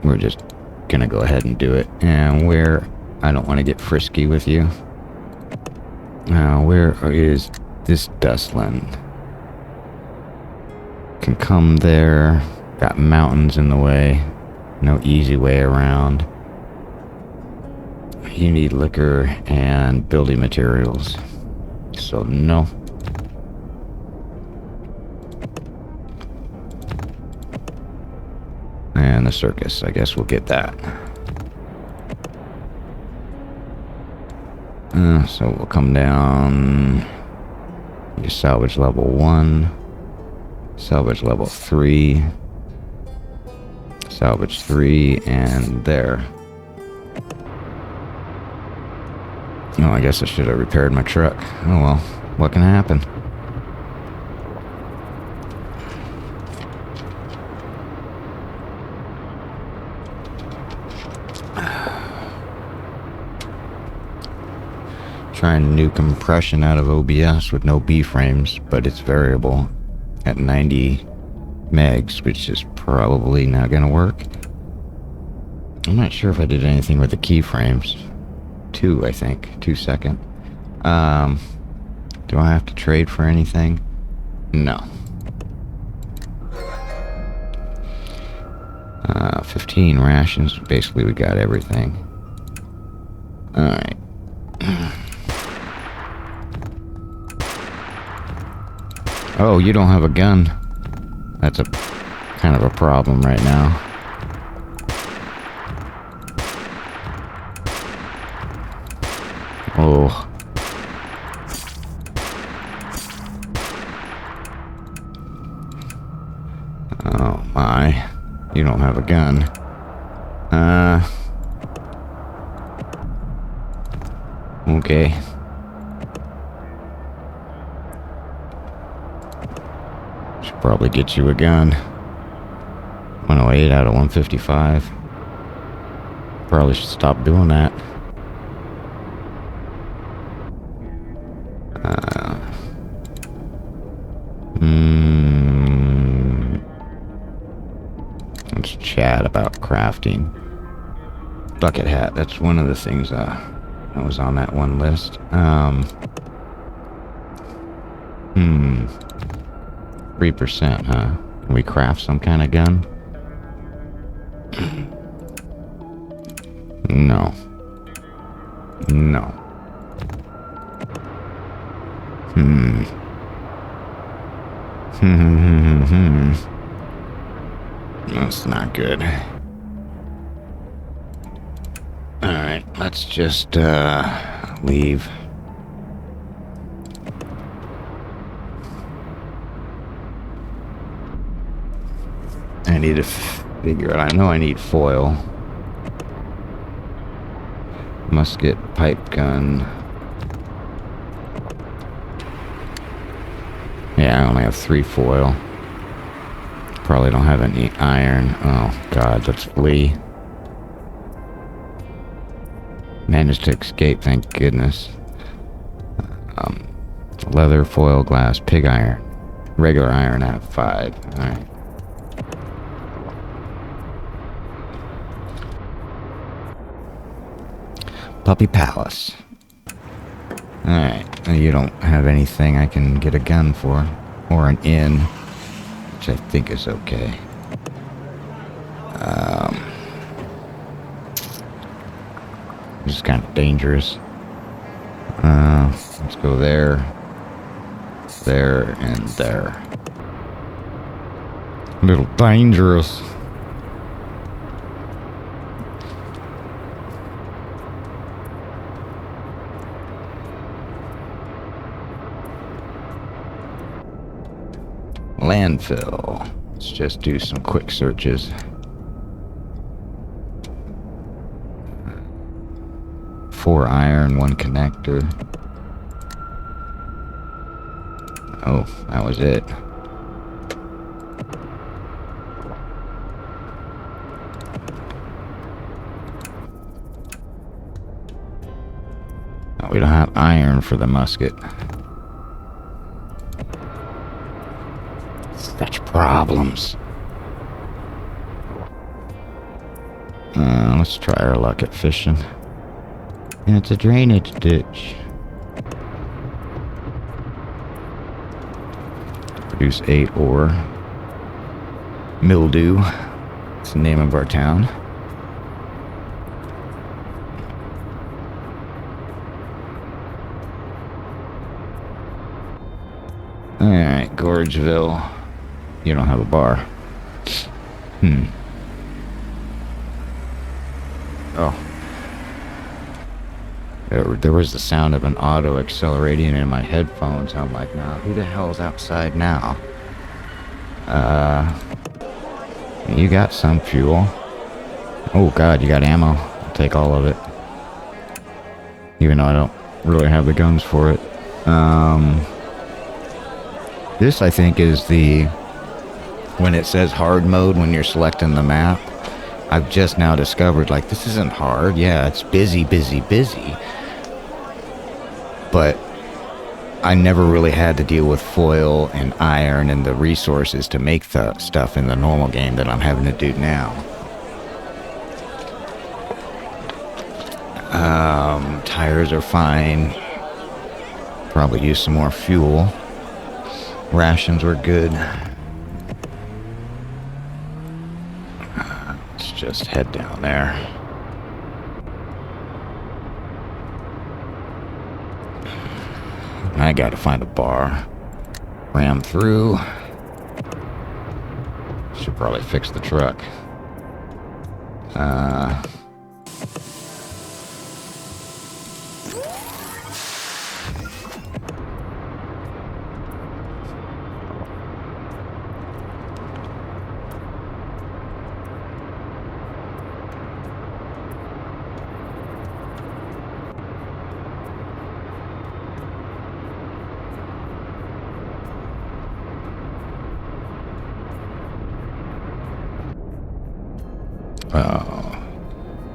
we're just gonna go ahead and do it. And where, I don't want to get frisky with you. Where is this Dustland? Can come there. Got mountains in the way. No easy way around. You need liquor and building materials. So no. And the circus, I guess we'll get that. So we'll come down. You salvage level 1. Salvage level 3. Salvage 3, and there. Oh, I guess I should have repaired my truck. Oh well, what can happen? Trying new compression out of OBS with no B-frames, but it's variable at 90 megs, which is probably not going to work. I'm not sure if I did anything with the keyframes. 2, I think. 2 second. Do I have to trade for anything? No. 15 rations. Basically, we got everything. Alright. Oh, you don't have a gun. That's a kind of a problem right now. Oh. Oh my. You don't have a gun. Okay. Should probably get you a gun. 108 out of 155. Probably should stop doing that. Let's chat about crafting. Bucket hat, that's one of the things that was on that one list. 3%, huh? Can we craft some kind of gun? No. No. That's not good. Alright, let's just, leave. I need to figure out, I know I need foil. Musket, pipe gun. Yeah, I only have 3 foil. Probably don't have any iron. Oh god, let's flee. Managed to escape, thank goodness. Leather, foil, glass, pig iron. Regular iron at 5. Alright. Puppy Palace. Alright. You don't have anything I can get a gun for. Or an inn. Which I think is okay. This is kind of dangerous. Let's go there. There and there. A little dangerous. Landfill. Let's just do some quick searches. Four iron, 1 connector. Oh, that was it. Oh, we don't have iron for the musket. Such problems. Let's try our luck at fishing. And it's a drainage ditch. Produce 8 ore. Mildew. It's the name of our town. Alright, Gorgeville. You don't have a bar. Oh. There was the sound of an auto accelerating in my headphones. I'm like, nah, who the hell's outside now? You got some fuel. Oh god, you got ammo. I'll take all of it. Even though I don't really have the guns for it. This, I think, is the... when it says hard mode when you're selecting the map. I've just now discovered, like, this isn't hard. Yeah, it's busy, busy, busy. but I never really had to deal with foil and iron and the resources to make the stuff in the normal game that I'm having to do now. Tires are fine. Probably use some more fuel. Rations were good. Let's just head down there. I gotta find a bar. Ram through. Should probably fix the truck.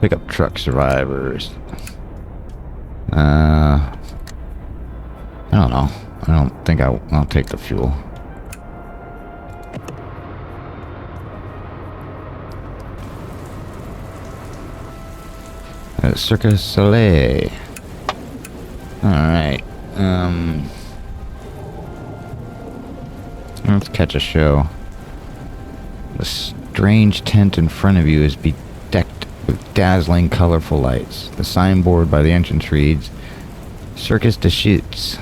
Pickup truck survivors. I don't know. I don't think I'll take the fuel. Cirque du Soleil. Alright. Let's catch a show. The strange tent in front of you is bedecked with dazzling, colorful lights. The signboard by the entrance reads, Circus de Chutes.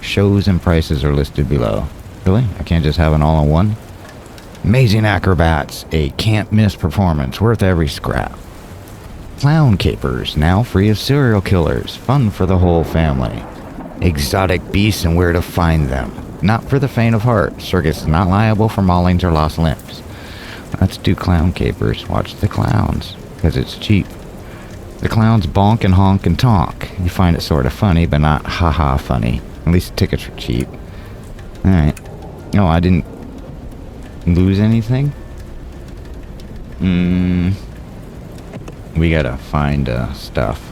Shows and prices are listed below. Really? I can't just have an all-in-one? Amazing acrobats. A can't-miss performance worth every scrap. Clown capers, now free of serial killers. Fun for the whole family. Exotic beasts and where to find them. Not for the faint of heart. Circus is not liable for maulings or lost limbs. Let's do clown capers. Watch the clowns, because it's cheap. The clowns bonk and honk and talk. You find it sort of funny, but not haha funny. At least the tickets are cheap. Alright. No, I didn't lose anything? We gotta find stuff.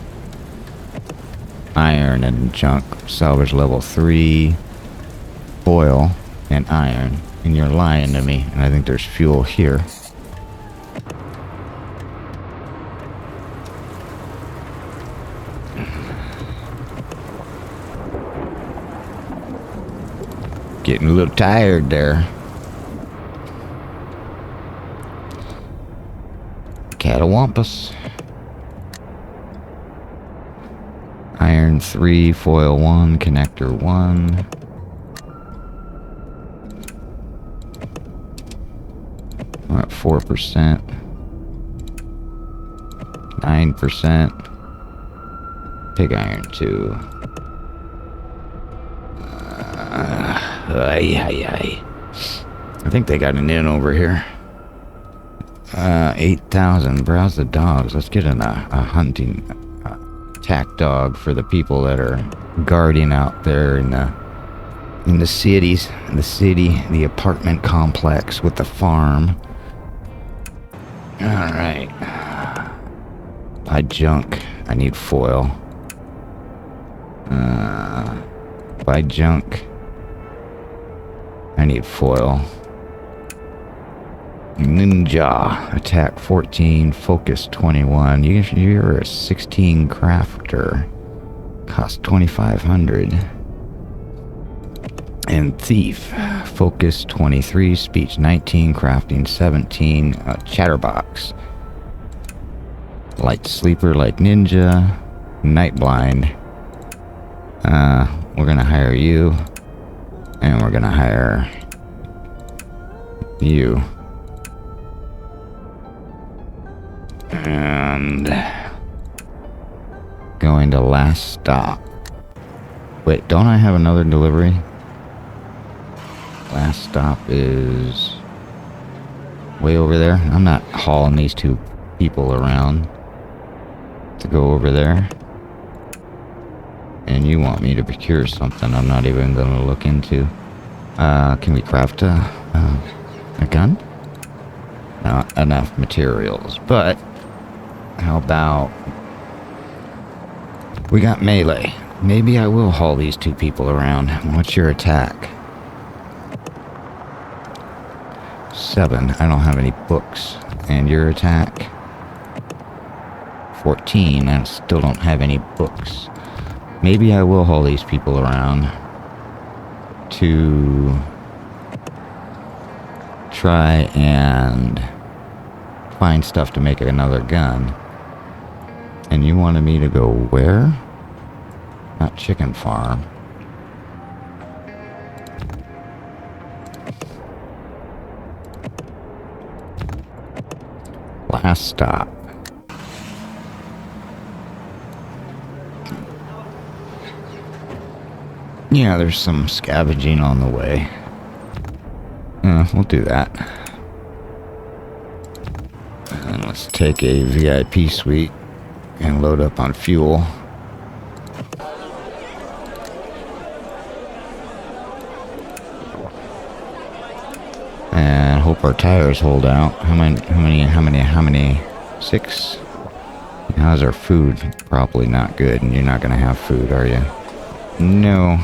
Iron and junk. Salvage level 3. Foil and iron. And you're lying to me. And I think there's fuel here. Getting a little tired there. Catawampus. Iron 3, foil 1, connector 1. We're at 4%. 9%. Pig iron 2. I think they got an inn over here. 8,000. Browse the dogs. Let's get a hunting attack dog for the people that are guarding out there in the cities, the apartment complex with the farm. All right. Buy junk. I need foil. Buy junk. I need foil. Ninja. Attack 14. Focus 21. You're a 16 crafter. Cost 2,500. And thief. Focus 23. Speech 19. Crafting 17. Chatterbox. Light sleeper like ninja. Night blind. We're gonna hire you. And we're gonna hire you. And going to last stop. Wait, don't I have another delivery? Last stop is way over there. I'm not hauling these two people around to go over there. And you want me to procure something I'm not even going to look into. Can we craft a gun? Not enough materials, but how about we got melee? Maybe I will haul these two people around. What's your attack? 7. I don't have any books. And your attack? 14. I still don't have any books. Maybe I will haul these people around to try and find stuff to make another gun. And you wanted me to go where? Not chicken farm. Last stop. Yeah, there's some scavenging on the way. We'll do that. And let's take a VIP suite and load up on fuel. And hope our tires hold out. How many? 6? How's our food? Probably not good, and you're not gonna have food, are you? No.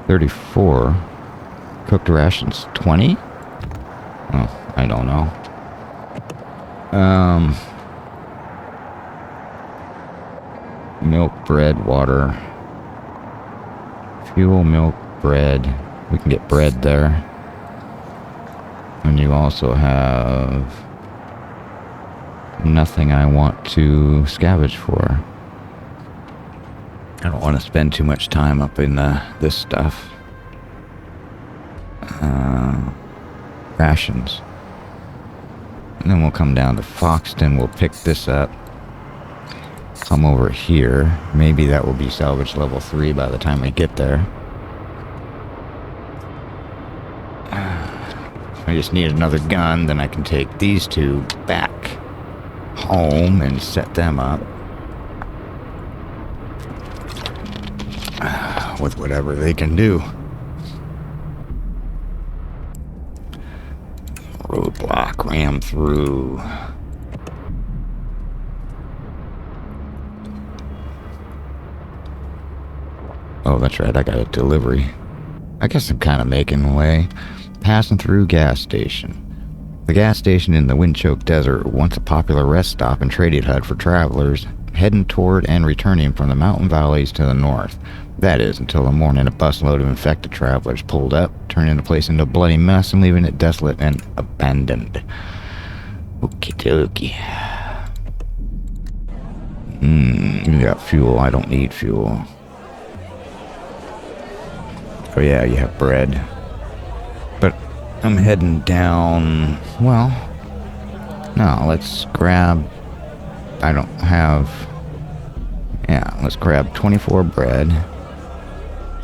$34. Cooked rations 20? Oh, I don't know. Milk, bread, water. Fuel, milk, bread. We can get bread there. And you also have nothing I want to scavenge for. I don't want to spend too much time up in this stuff. Rations. And then we'll come down to Foxton. We'll pick this up. Come over here. Maybe that will be salvage level 3 by the time we get there. I just need another gun. Then I can take these two back home and set them up. With whatever they can do. Roadblock, ram through. Oh, that's right, I got a delivery. I guess I'm kind of making way. Passing through gas station. The gas station in the wind-choked desert, once a popular rest stop and trading hut for travelers heading toward and returning from the mountain valleys to the north. That is, until the morning a busload of infected travelers pulled up, turning the place into a bloody mess and leaving it desolate and abandoned. Okie dokie. You got fuel. I don't need fuel. Oh yeah, you have bread. But I'm heading down... Well... No, let's grab... I don't have... Yeah, let's grab 24 bread.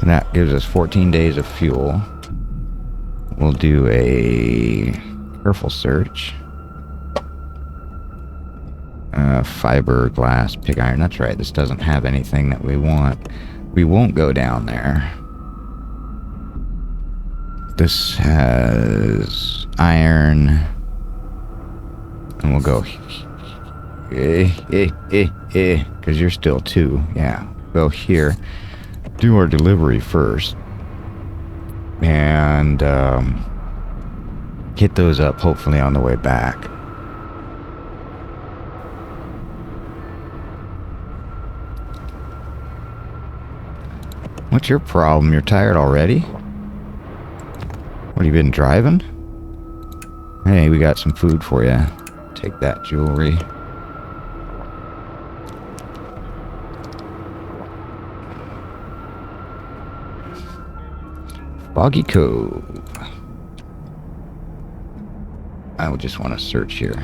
And that gives us 14 days of fuel. We'll do a careful search. Fiberglass, pig iron. That's right, this doesn't have anything that we want. We won't go down there. This has iron. And we'll go... because you're still 2. Yeah, go here. Do our delivery first. And hit those up hopefully on the way back. What's your problem? You're tired already? What, have you been driving? Hey, we got some food for you. Take that jewelry. Boggy Cove. I would just want to search here.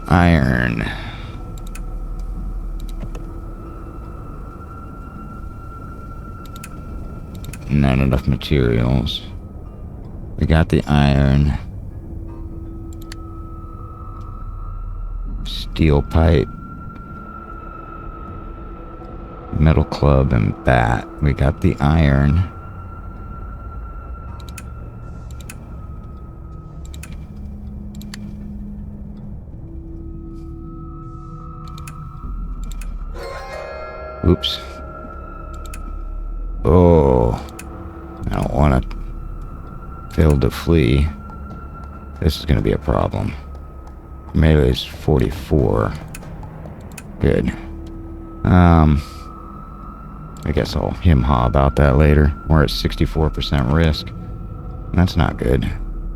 Iron. Not enough materials. We got the iron. Steel pipe. metal club and bat. We got the iron. Oops. Oh, I don't want to fail to flee. This is going to be a problem. Melee is 44. Good. I guess I'll him-haw about that later. We're at 64% risk. That's not good.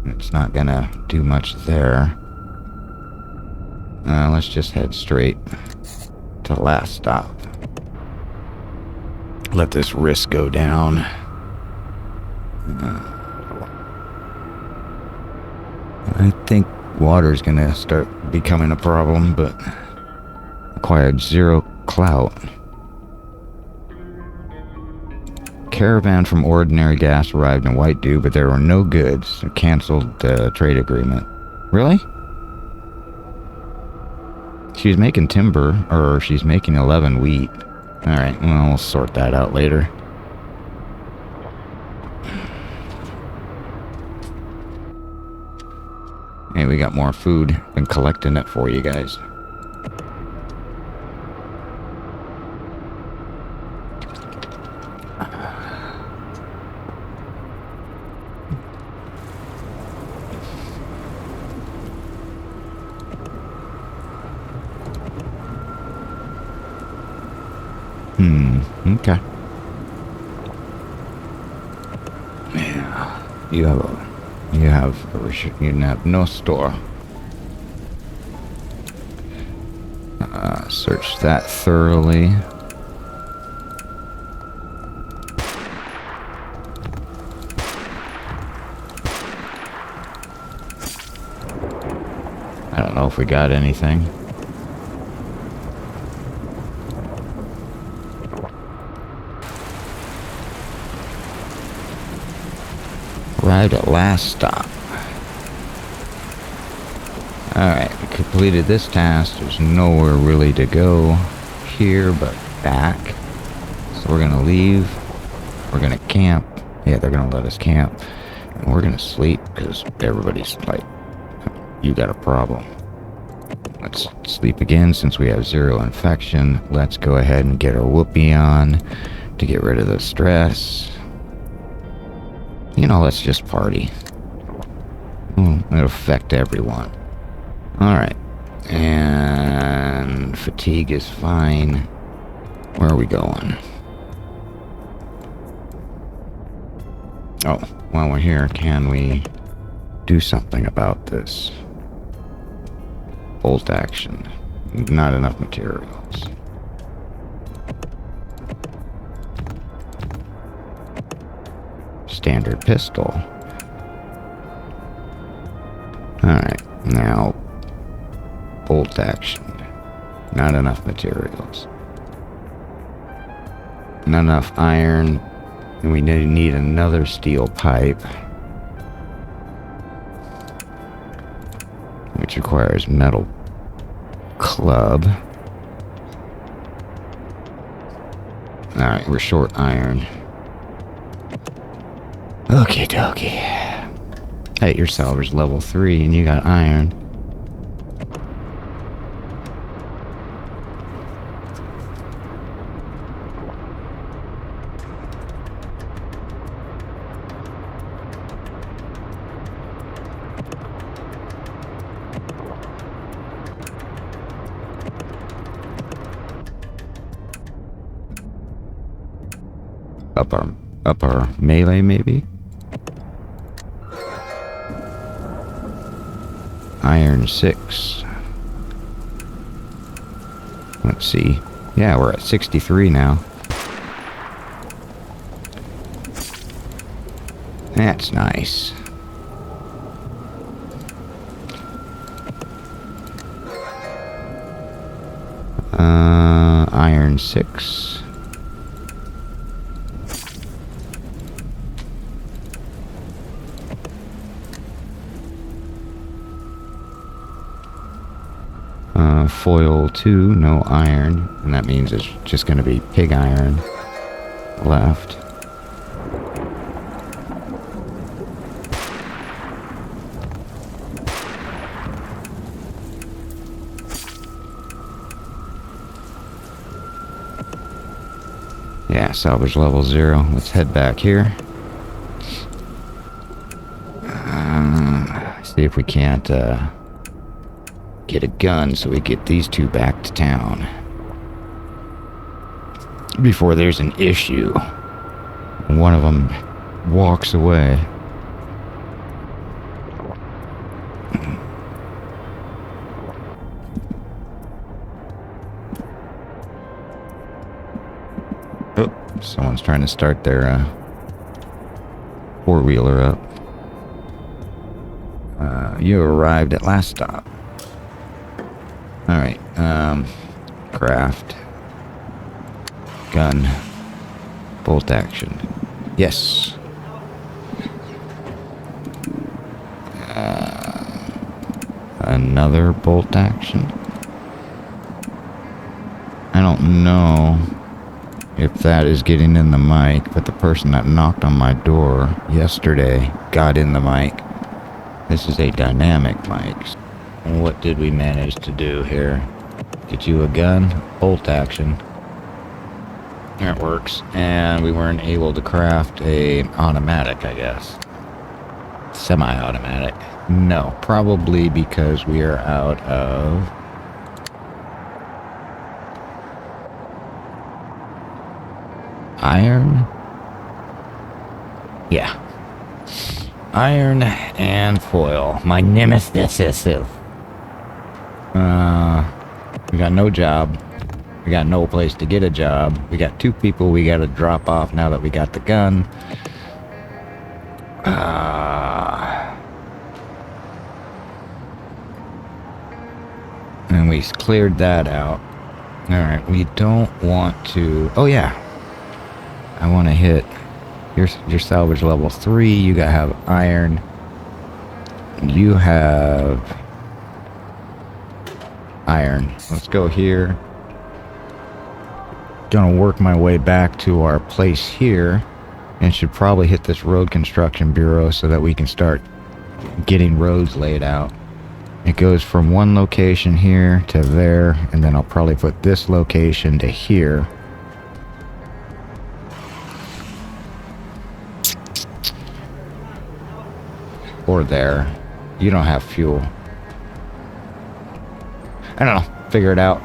It's not going to do much there. Let's just head straight to the last stop. Let this risk go down. I think water's gonna start becoming a problem, but acquired 0 clout. Caravan from Ordinary Gas arrived in White Dew, but there were no goods. Canceled the trade agreement. Really? She's making timber, or she's making 11 wheat. Alright, well, we'll sort that out later. Hey, we got more food. Been collecting it for you guys. Okay. Yeah. You have no store. Search that thoroughly. I don't know if we got anything. Arrived at last stop. Alright, we completed this task. There's nowhere really to go here but back. So we're gonna leave. We're gonna camp. Yeah, they're gonna let us camp. And we're gonna sleep because everybody's like, you got a problem. Let's sleep again since we have 0 infection. Let's go ahead and get our whoopee on to get rid of the stress. You know, let's just party. It'll affect everyone. Alright. And fatigue is fine. Where are we going? Oh, while we're here, can we do something about this? Bolt action. Not enough materials. Standard pistol. Alright, now bolt action. Not enough materials. Not enough iron. And we need another steel pipe, which requires metal club. Alright, we're short iron. Okie dokie. Hey, your salvage level 3 and you got iron. Up our melee maybe? Iron 6. Let's see. Yeah, we're at 63 now. That's nice. Iron 6. foil 2, no iron. And that means it's just going to be pig iron left. Yeah, salvage level 0. Let's head back here. See if we can't get a gun so we get these two back to town before there's an issue. One of them walks away. Oh, someone's trying to start their four-wheeler up. You arrived at last stop. Alright, craft. Gun. Bolt action. Yes. Another bolt action. I don't know if that is getting in the mic, but the person that knocked on my door yesterday got in the mic. This is a dynamic mic. What did we manage to do here? Get you a gun, bolt action. There it works. And we weren't able to craft a automatic, I guess. Semi-automatic. No, probably because we are out of iron? Yeah. Iron and foil. My nemesis. We got no job. We got no place to get a job. We got two people we gotta drop off now that we got the gun. And we cleared that out. Alright, we don't want to... Oh yeah. I want to hit your salvage level 3. You gotta have iron. You have iron. Let's go here. Gonna work my way back to our place here, and should probably hit this road construction bureau so that we can start getting roads laid out. It goes from one location here to there, and then I'll probably put this location to here. Or there. You don't have fuel. I don't know. Figure it out.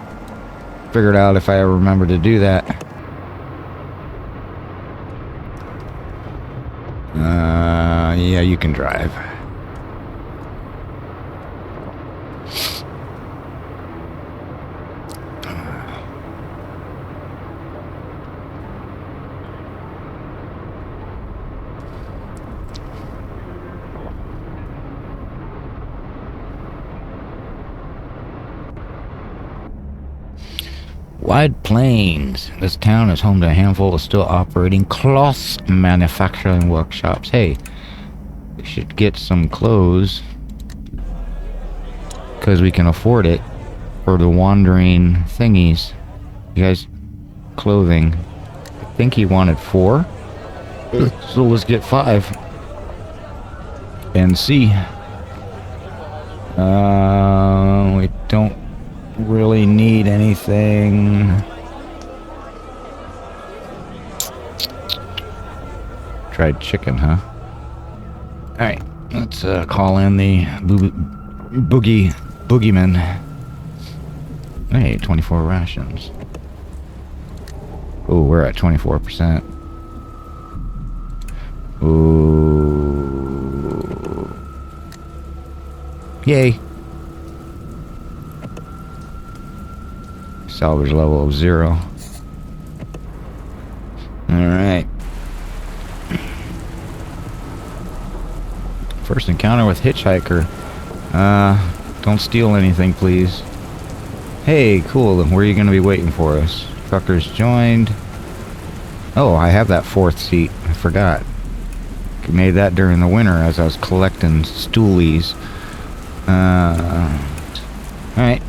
Figure it out if I ever remember to do that. Yeah, you can drive. Wide Plains. This town is home to a handful of still operating cloth manufacturing workshops. Hey, we should get some clothes because we can afford it for the wandering thingies. You guys, clothing. I think he wanted 4. So let's get 5 and see. We don't really need anything. Tried chicken, huh? Alright, let's call in the boogeyman. Hey, 24 rations. Oh, we're at 24%. Ooh. Yay. Salvage level of 0. Alright. First encounter with hitchhiker. Don't steal anything, please. Hey, cool. Then where are you going to be waiting for us? Truckers joined. Oh, I have that 4th seat. I forgot. I made that during the winter as I was collecting stoolies. Alright.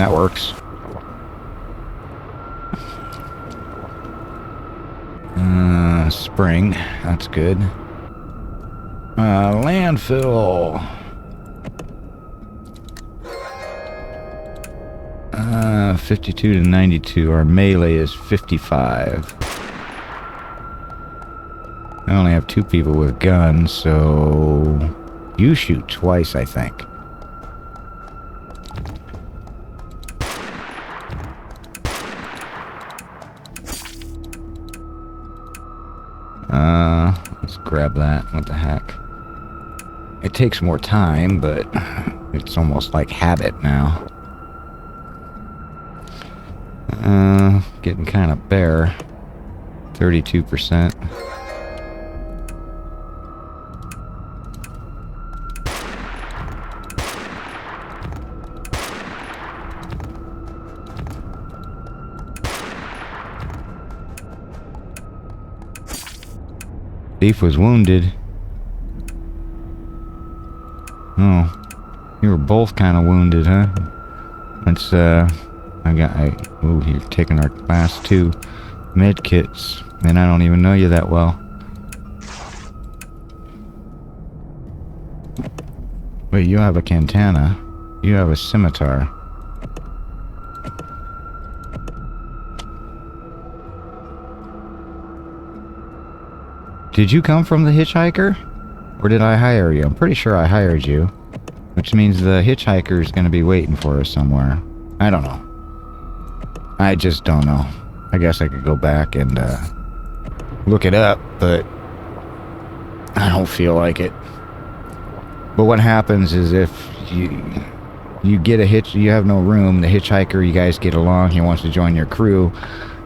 That works. Spring. That's good. Landfill. 52 to 92. Our melee is 55. I only have 2 people with guns, so you shoot twice, I think. Let's grab that. What the heck? It takes more time, but it's almost like habit now. Getting kind of bare. 32%. Thief was wounded. Oh, you were both kind of wounded, huh? Let's, oh, you're taking our class 2 med kits, and I don't even know you that well. Wait, you have a katana. You have a scimitar. Did you come from the hitchhiker? Or did I hire you? I'm pretty sure I hired you. Which means the hitchhiker is going to be waiting for us somewhere. I don't know. I just don't know. I guess I could go back and look it up, but I don't feel like it. But what happens is if you get a hitch, you have no room, the hitchhiker, you guys get along, he wants to join your crew.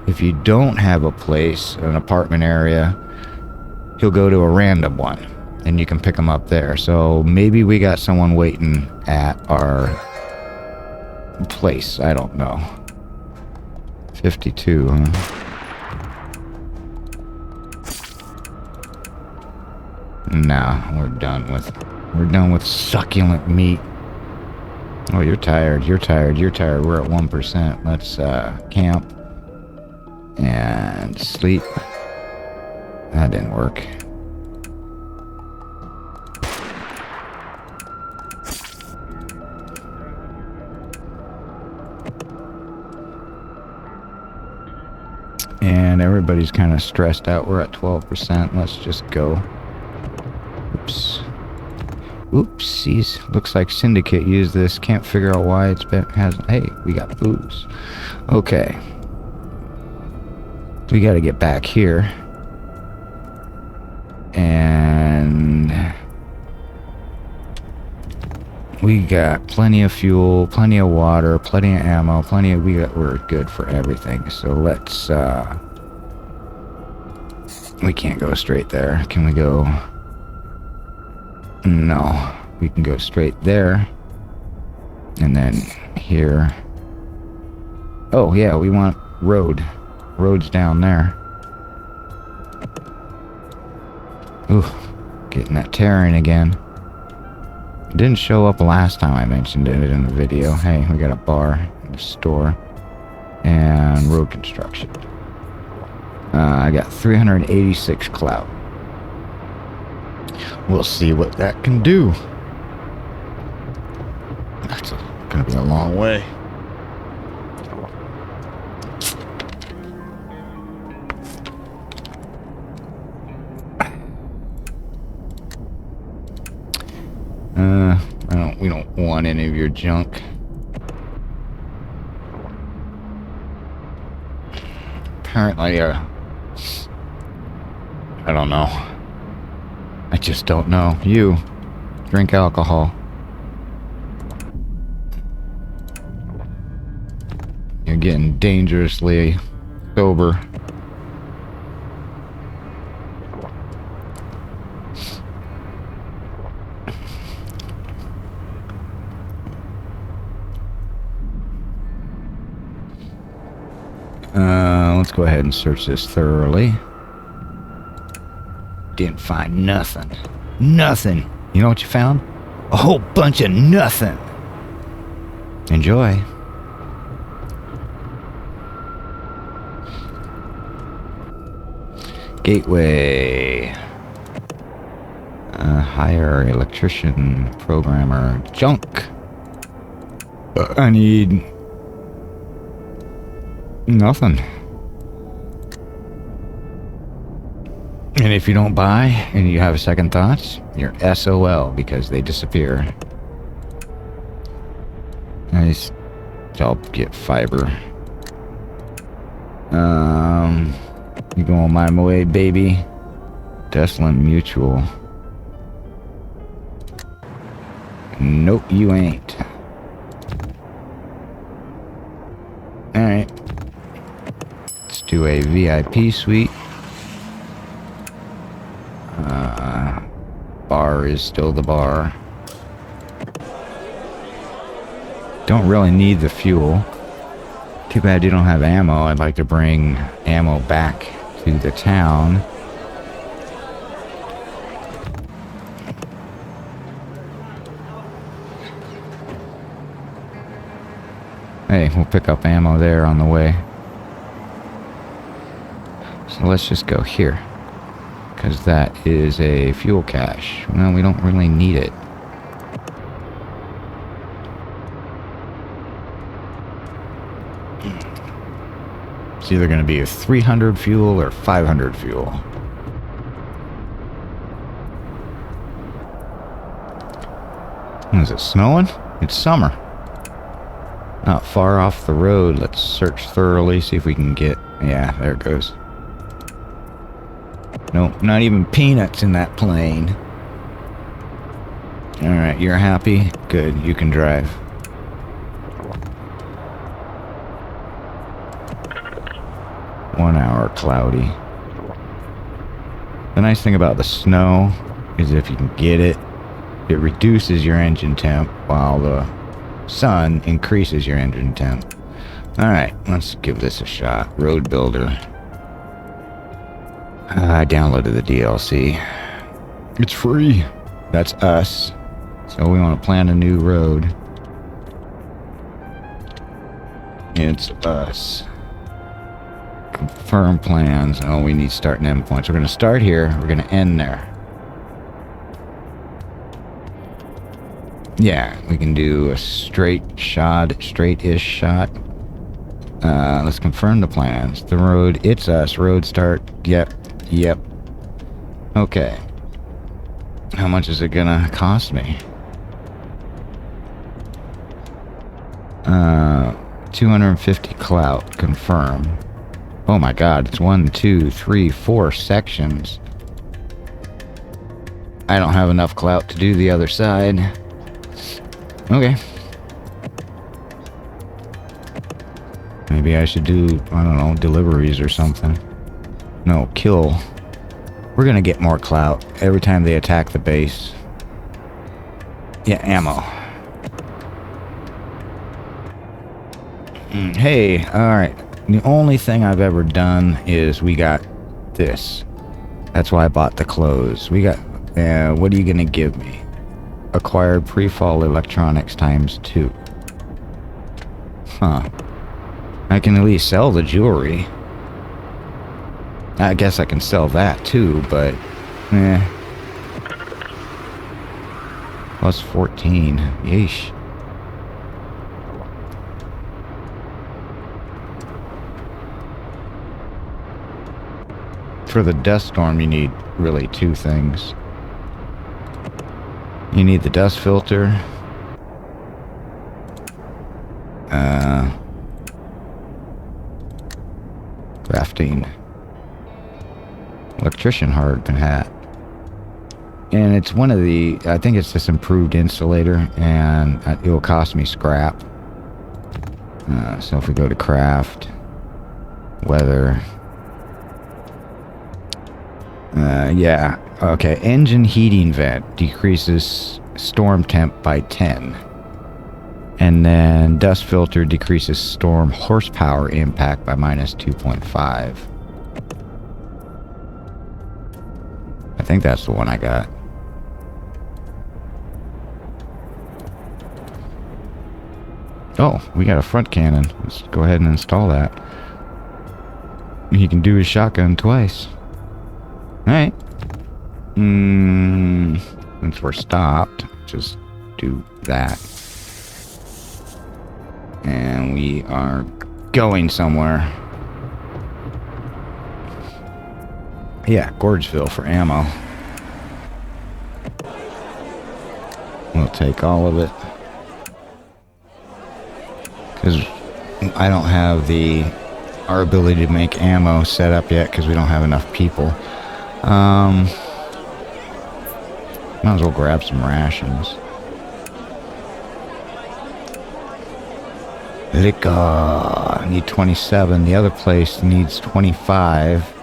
If you don't have a place, an apartment area, he'll go to a random one, and you can pick him up there. So maybe we got someone waiting at our place. I don't know. 52, huh? Nah, we're done with succulent meat. Oh, you're tired. You're tired. You're tired. We're at 1%. Let's camp and sleep. That didn't work. And everybody's kind of stressed out. We're at 12%. Let's just go. Oops. Oopsies. Looks like Syndicate used this. Can't figure out why it's been... Hey, we got booze. Okay. We got to get back here. And we got plenty of fuel, plenty of water, plenty of ammo, we're good for everything. So let's we can't go straight there. Can we go? No, we can go straight there. And then here. Oh yeah, we want roads down there. Ooh, getting that tearing again. It didn't show up last time I mentioned it in the video. Hey, we got a bar in the store. And road construction. I got 386 clout. We'll see what that can do. That's gonna be a long way. We don't want any of your junk. Apparently, I don't know. I just don't know. You drink alcohol. You're getting dangerously sober. Let's go ahead and search this thoroughly. Didn't find nothing. Nothing. You know what you found? A whole bunch of nothing. Enjoy. Gateway. Hire electrician, programmer, junk. I need nothing. And if you don't buy and you have second thoughts, you're SOL because they disappear. Nice. I'll get fiber. You going my way, baby? Dustland Mutual. Nope, you ain't. Alright. Let's do a VIP suite. Bar is still the bar. Don't really need the fuel. Too bad you don't have ammo. I'd like to bring ammo back to the town. Hey, we'll pick up ammo there on the way. So let's just go here. Because that is a fuel cache. Well, we don't really need it. It's either going to be a 300 fuel or 500 fuel. Is it snowing? It's summer. Not far off the road. Let's search thoroughly, see if we can get... Yeah, there it goes. Nope, not even peanuts in that plane. Alright, you're happy? Good, you can drive. One hour cloudy. The nice thing about the snow is if you can get it, it reduces your engine temp while the sun increases your engine temp. Alright, let's give this a shot. Road Builder. I downloaded the DLC. It's free. That's us. So we want to plan a new road. It's us. Confirm plans. Oh, we need start and end points. We're going to start here. We're going to end there. Yeah, we can do a straight-ish shot. Let's confirm the plans. The road, it's us. Road start. Yep. Okay. How much is it gonna cost me? 250 clout. Confirm. Oh my god, it's 1, 2, 3, 4 sections. I don't have enough clout to do the other side. Okay. Maybe I should do, I don't know, deliveries or something. No, kill. We're gonna get more clout every time they attack the base. Yeah, ammo. Hey, alright. The only thing I've ever done is we got this. That's why I bought the clothes. We got, what are you gonna give me? Acquired pre-fall electronics ×2. Huh. I can at least sell the jewelry. I guess I can sell that too, but... Plus 14. Yeesh. For the dust storm, you need really two things. You need the dust filter. Crafting. Electrician hard hat. And it's one of the... I think it's this improved insulator, and it will cost me scrap. So if we go to craft, weather... yeah. Okay, engine heating vent decreases storm temp by 10. And then dust filter decreases storm horsepower impact by -2.5. I think that's the one I got. Oh, we got a front cannon. Let's go ahead and install that. He can do his shotgun twice. Alright. Since we're stopped, just do that. And we are going somewhere. Yeah, Gorgeville for ammo. We'll take all of it. Because I don't have our ability to make ammo set up yet because we don't have enough people. Might as well grab some rations. Liquor. I need 27. The other place needs 25.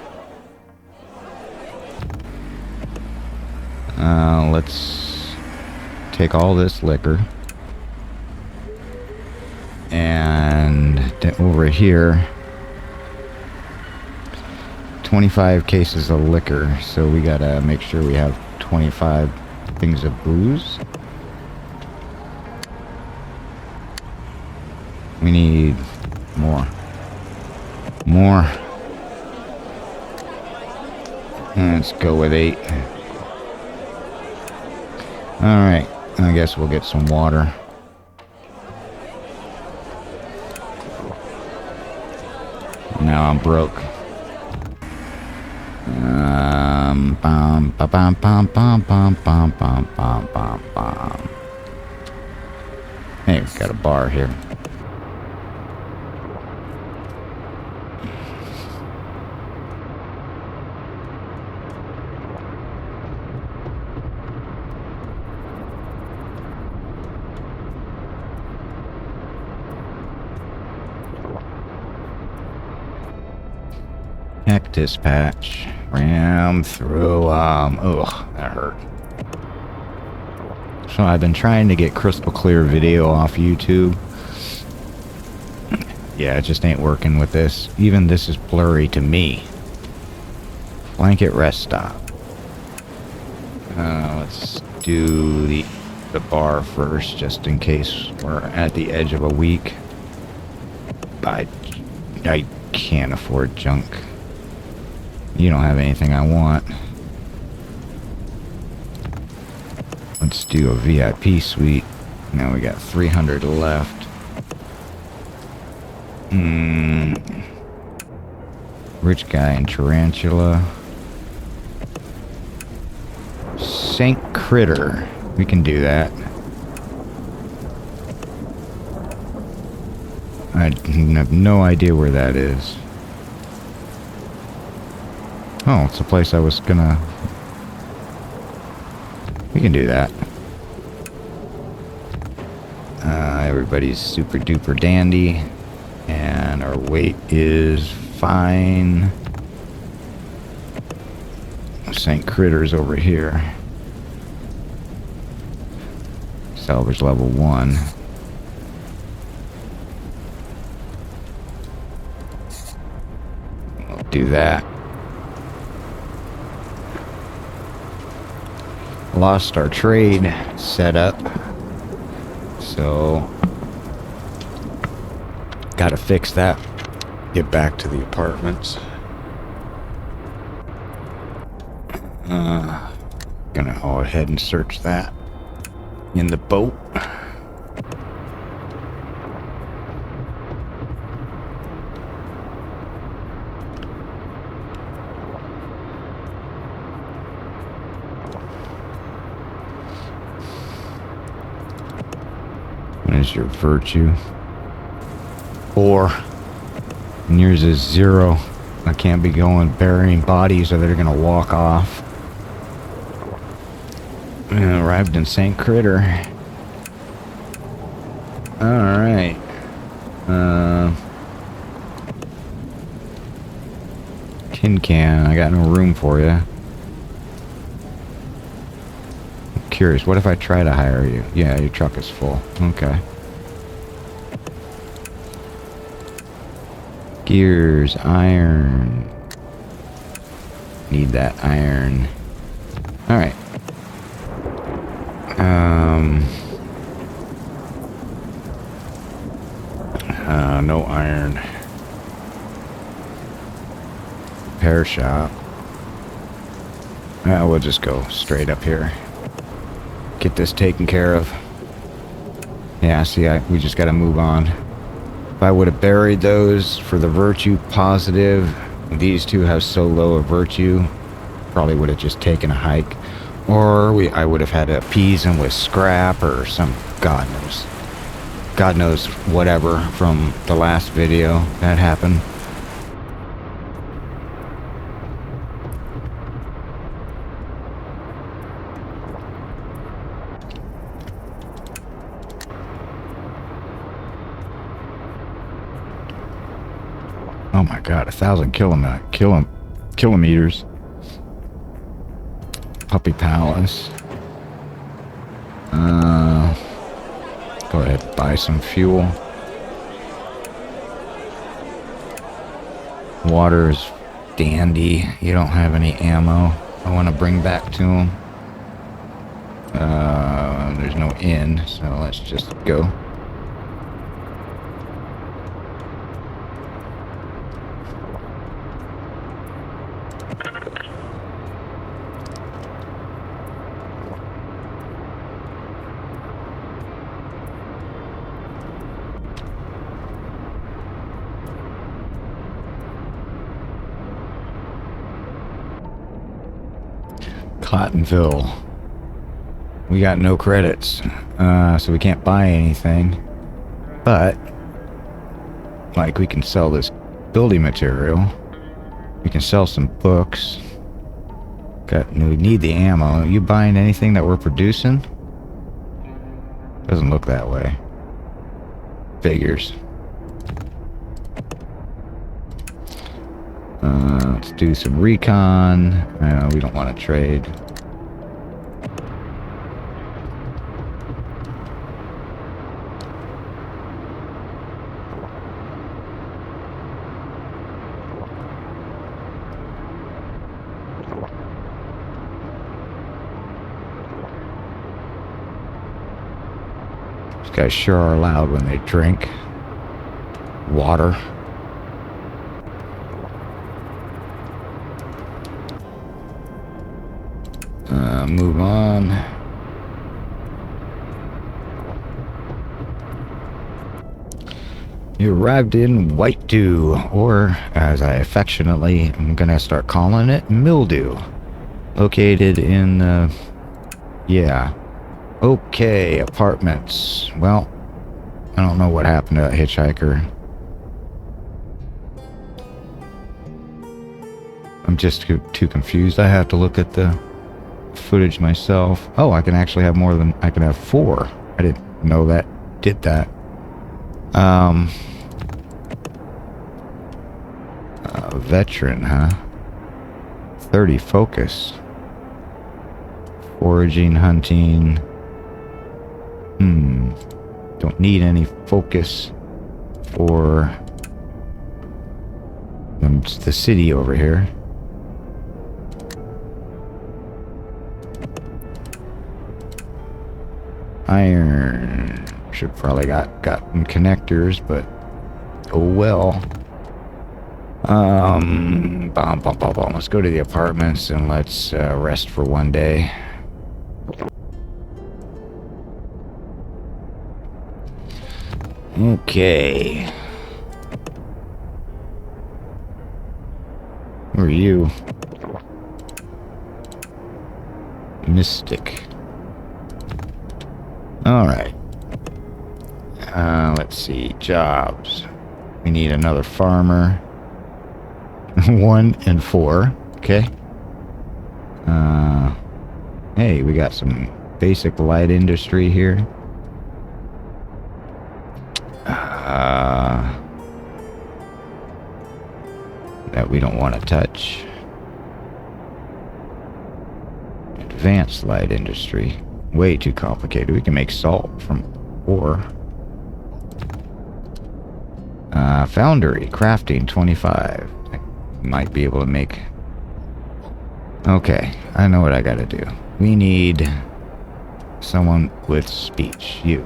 Let's take all this liquor. And over here, 25 cases of liquor. So we gotta make sure we have 25 things of booze. We need more. More. Let's go with 8. Alright, I guess we'll get some water. Now I'm broke. Bum, ba, bum, bum, bum, bum, bum, bum, bum, bum, bum. Hey, we've got a bar here. Heck dispatch. Ram through, ugh, that hurt. So I've been trying to get crystal clear video off YouTube. Yeah, it just ain't working with this. Even this is blurry to me. Blanket rest stop. Let's do the bar first, just in case we're at the edge of a week. I can't afford junk. You don't have anything I want. Let's do a VIP suite. Now we got 300 left. Rich guy and tarantula. Saint Critter. We can do that. I have no idea where that is. Oh, it's a place I was gonna... We can do that. Everybody's super duper dandy. And our weight is fine. St. Critter's over here. Salvage level 1. We'll do that. Lost our trade setup, so gotta fix that. Get back to the apartments. Gonna go ahead and search that in the boat. What is your virtue? 4. And yours is 0. I can't be going burying bodies or they're gonna walk off. Arrived in St. Critter. Alright. Tin can. I got no room for you. I'm curious. What if I try to hire you? Yeah, your truck is full. Okay. Gears. Iron. Need that iron. Alright. No iron. Repair shop. We'll just go straight up here. Get this taken care of. Yeah, see, we just got to move on. If I would have buried those for the virtue positive, these two have so low a virtue, probably would have just taken a hike. Or I would have had to appease them with scrap or some, God knows whatever from the last video that happened. Oh my God, 1,000 kilometers. Puppy Palace. Go ahead, buy some fuel. Water's dandy. You don't have any ammo I want to bring back to him. There's no inn, so let's just go. Cottonville. We got no credits, so we can't buy anything. But, like, we can sell this building material. We can sell some books. We need the ammo. Are you buying anything that we're producing? Doesn't look that way. Figures. Let's do some recon. We don't want to trade. These guys sure are loud when they drink. Water. Move on. You arrived in White Dew, or as I affectionately am gonna start calling it, Mildew. Located in, yeah. Okay, apartments. Well, I don't know what happened to that hitchhiker. I'm just too confused. I have to look at the footage myself. Oh, I can actually have more than... I can have 4. I didn't know that did that. Veteran, huh? 30 focus. Foraging, hunting. Don't need any focus for the city over here. Iron should probably gotten connectors, but oh well. Let's go to the apartments and let's rest for one day. Okay. Who are you? Mystic. Alright. Let's see. Jobs. We need another farmer. 1 and 4. Okay. Hey, we got some basic light industry here. That we don't want to touch. Advanced light industry. Way too complicated. We can make salt from ore. Foundry. Crafting 25. I might be able to make... Okay, I know what I gotta do. We need someone with speech. You.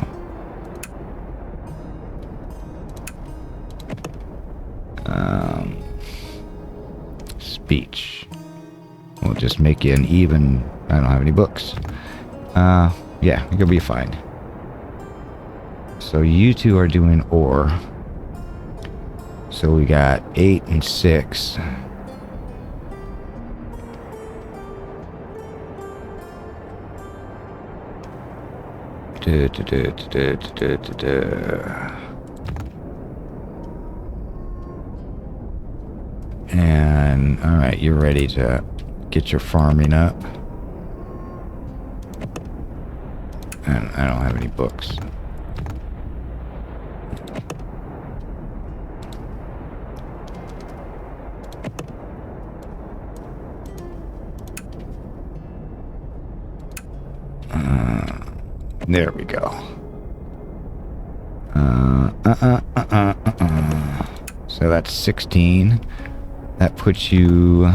Speech. We'll just make you an even... I don't have any books. Yeah, you'll be fine. So you two are doing ore. So we got 8 and 6. And alright, you're ready to get your farming up. And I don't have any books. There we go. So that's 16. That puts you...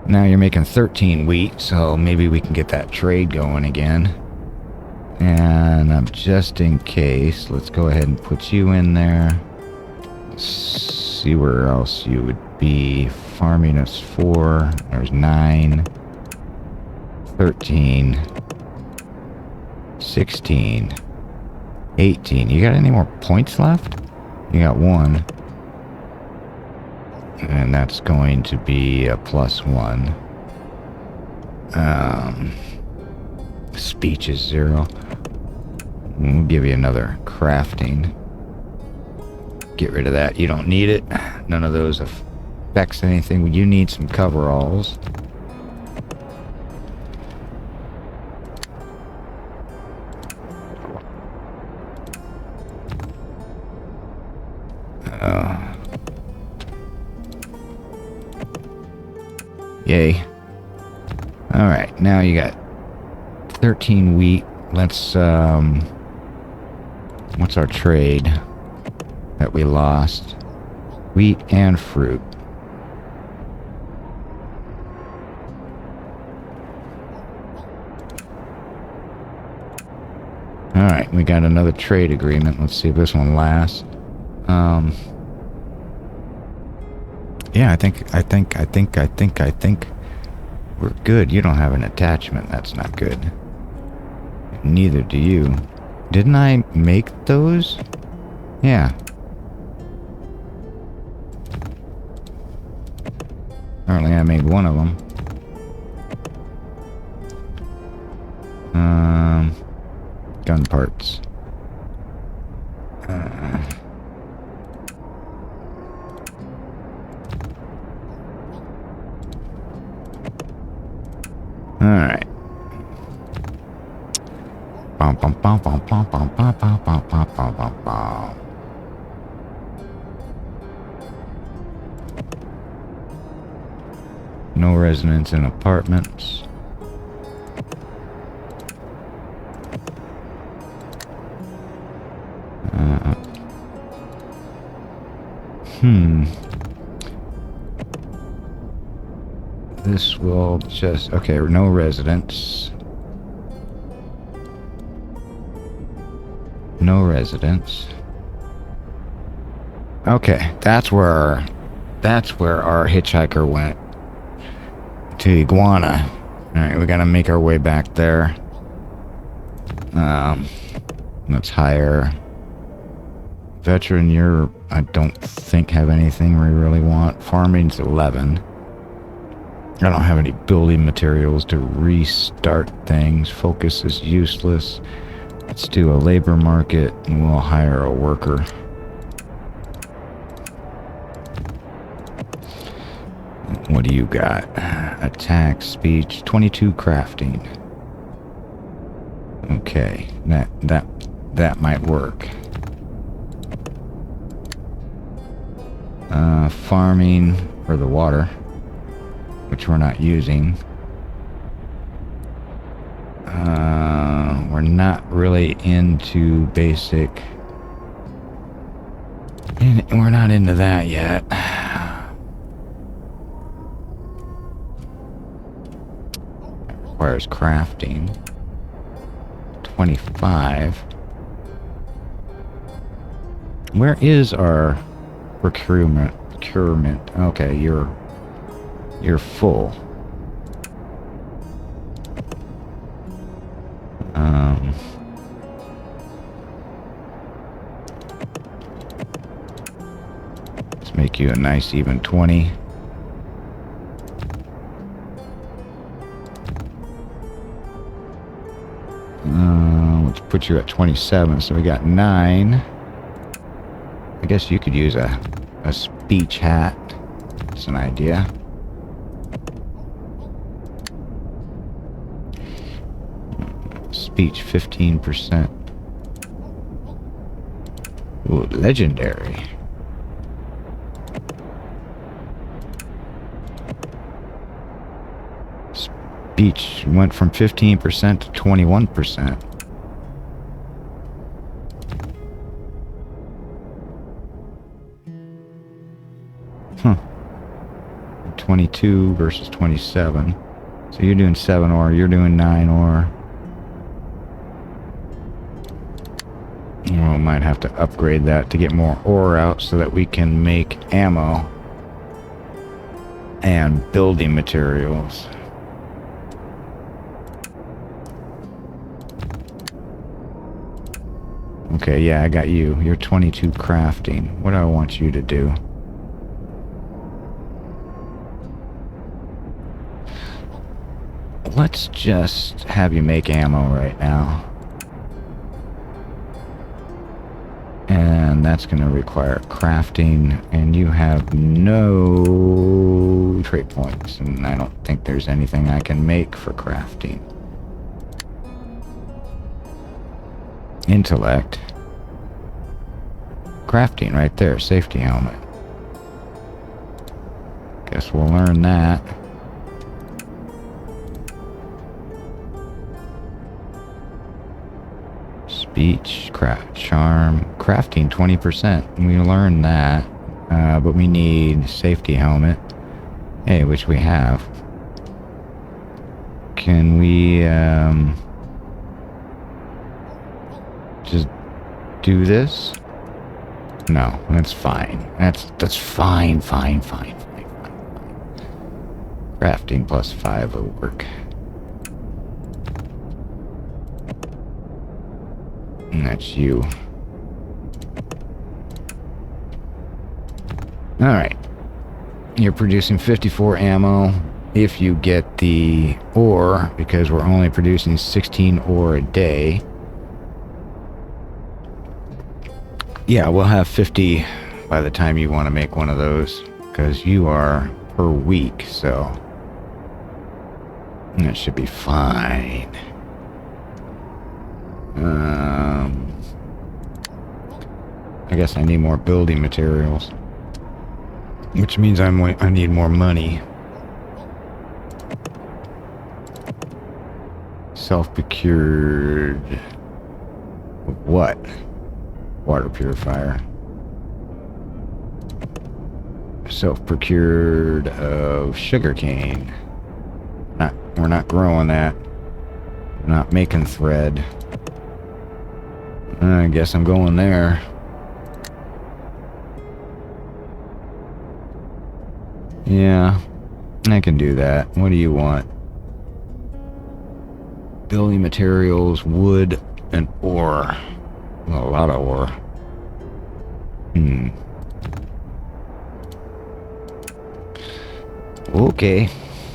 Now you're making 13 wheat, so maybe we can get that trade going again. And just in case, let's go ahead and put you in there. Let's see where else you would be. Farming is 4. There's 9. 13. 16. 18. You got any more points left? You got 1. And that's going to be a +1. Speech is 0. We'll give you another crafting. Get rid of that. You don't need it. None of those affects anything. You need some coveralls. Yay. Alright, now you got 13 wheat. Let's, what's our trade that we lost? Wheat and fruit. Alright, we got another trade agreement. Let's see if this one lasts. Yeah, I think we're good. You don't have an attachment. That's not good. Neither do you. Didn't I make those? Yeah. Apparently I made one of them. Gun parts. Alright. No residents in apartments. This will just... Okay, no residents. No residents. Okay, that's where our hitchhiker went. To Iguana. Alright, we gotta make our way back there. Let's hire... Veteran, I don't think have anything we really want. Farming's 11. I don't have any building materials to restart things. Focus is useless. Let's do a labor market and we'll hire a worker. What do you got? Attack, speech, 22 crafting. Okay, that might work. Farming for the water, which we're not using. We're not really into basic. We're not into that yet. Requires crafting. 25. Where is our procurement? Okay, you're You're full. Let's make you a nice even 20. Let's put you at 27. So we got 9. I guess you could use a speech hat. That's an idea. Speech 15%. Ooh, legendary. Speech went from 15% to 21%. Huh. 22 versus 27. So you're doing 7 ore, you're doing 9 ore. We might have to upgrade that to get more ore out so that we can make ammo and building materials. Okay, yeah, I got you. You're 22 crafting. What do I want you to do? Let's just have you make ammo right now. And that's going to require crafting, and you have no trade points, and I don't think there's anything I can make for crafting. Intellect. Crafting right there, safety helmet. Guess we'll learn that. Speech, craft, charm, crafting 20%. We learned that, but we need safety helmet. Hey, which we have. Can we just do this? No, that's fine. That's fine. Crafting plus 5 will work. And that's you. Alright. You're producing 54 ammo if you get the ore, because we're only producing 16 ore a day. Yeah, we'll have 50 by the time you want to make one of those, because you are per week, so that should be fine. I guess I need more building materials, which means I need more money. Self-procured what? Water purifier. Self-procured of sugarcane. We're not growing that. We're not making thread. I guess I'm going there. Yeah, I can do that. What do you want? Building materials, wood, and ore. A lot of ore. Okay.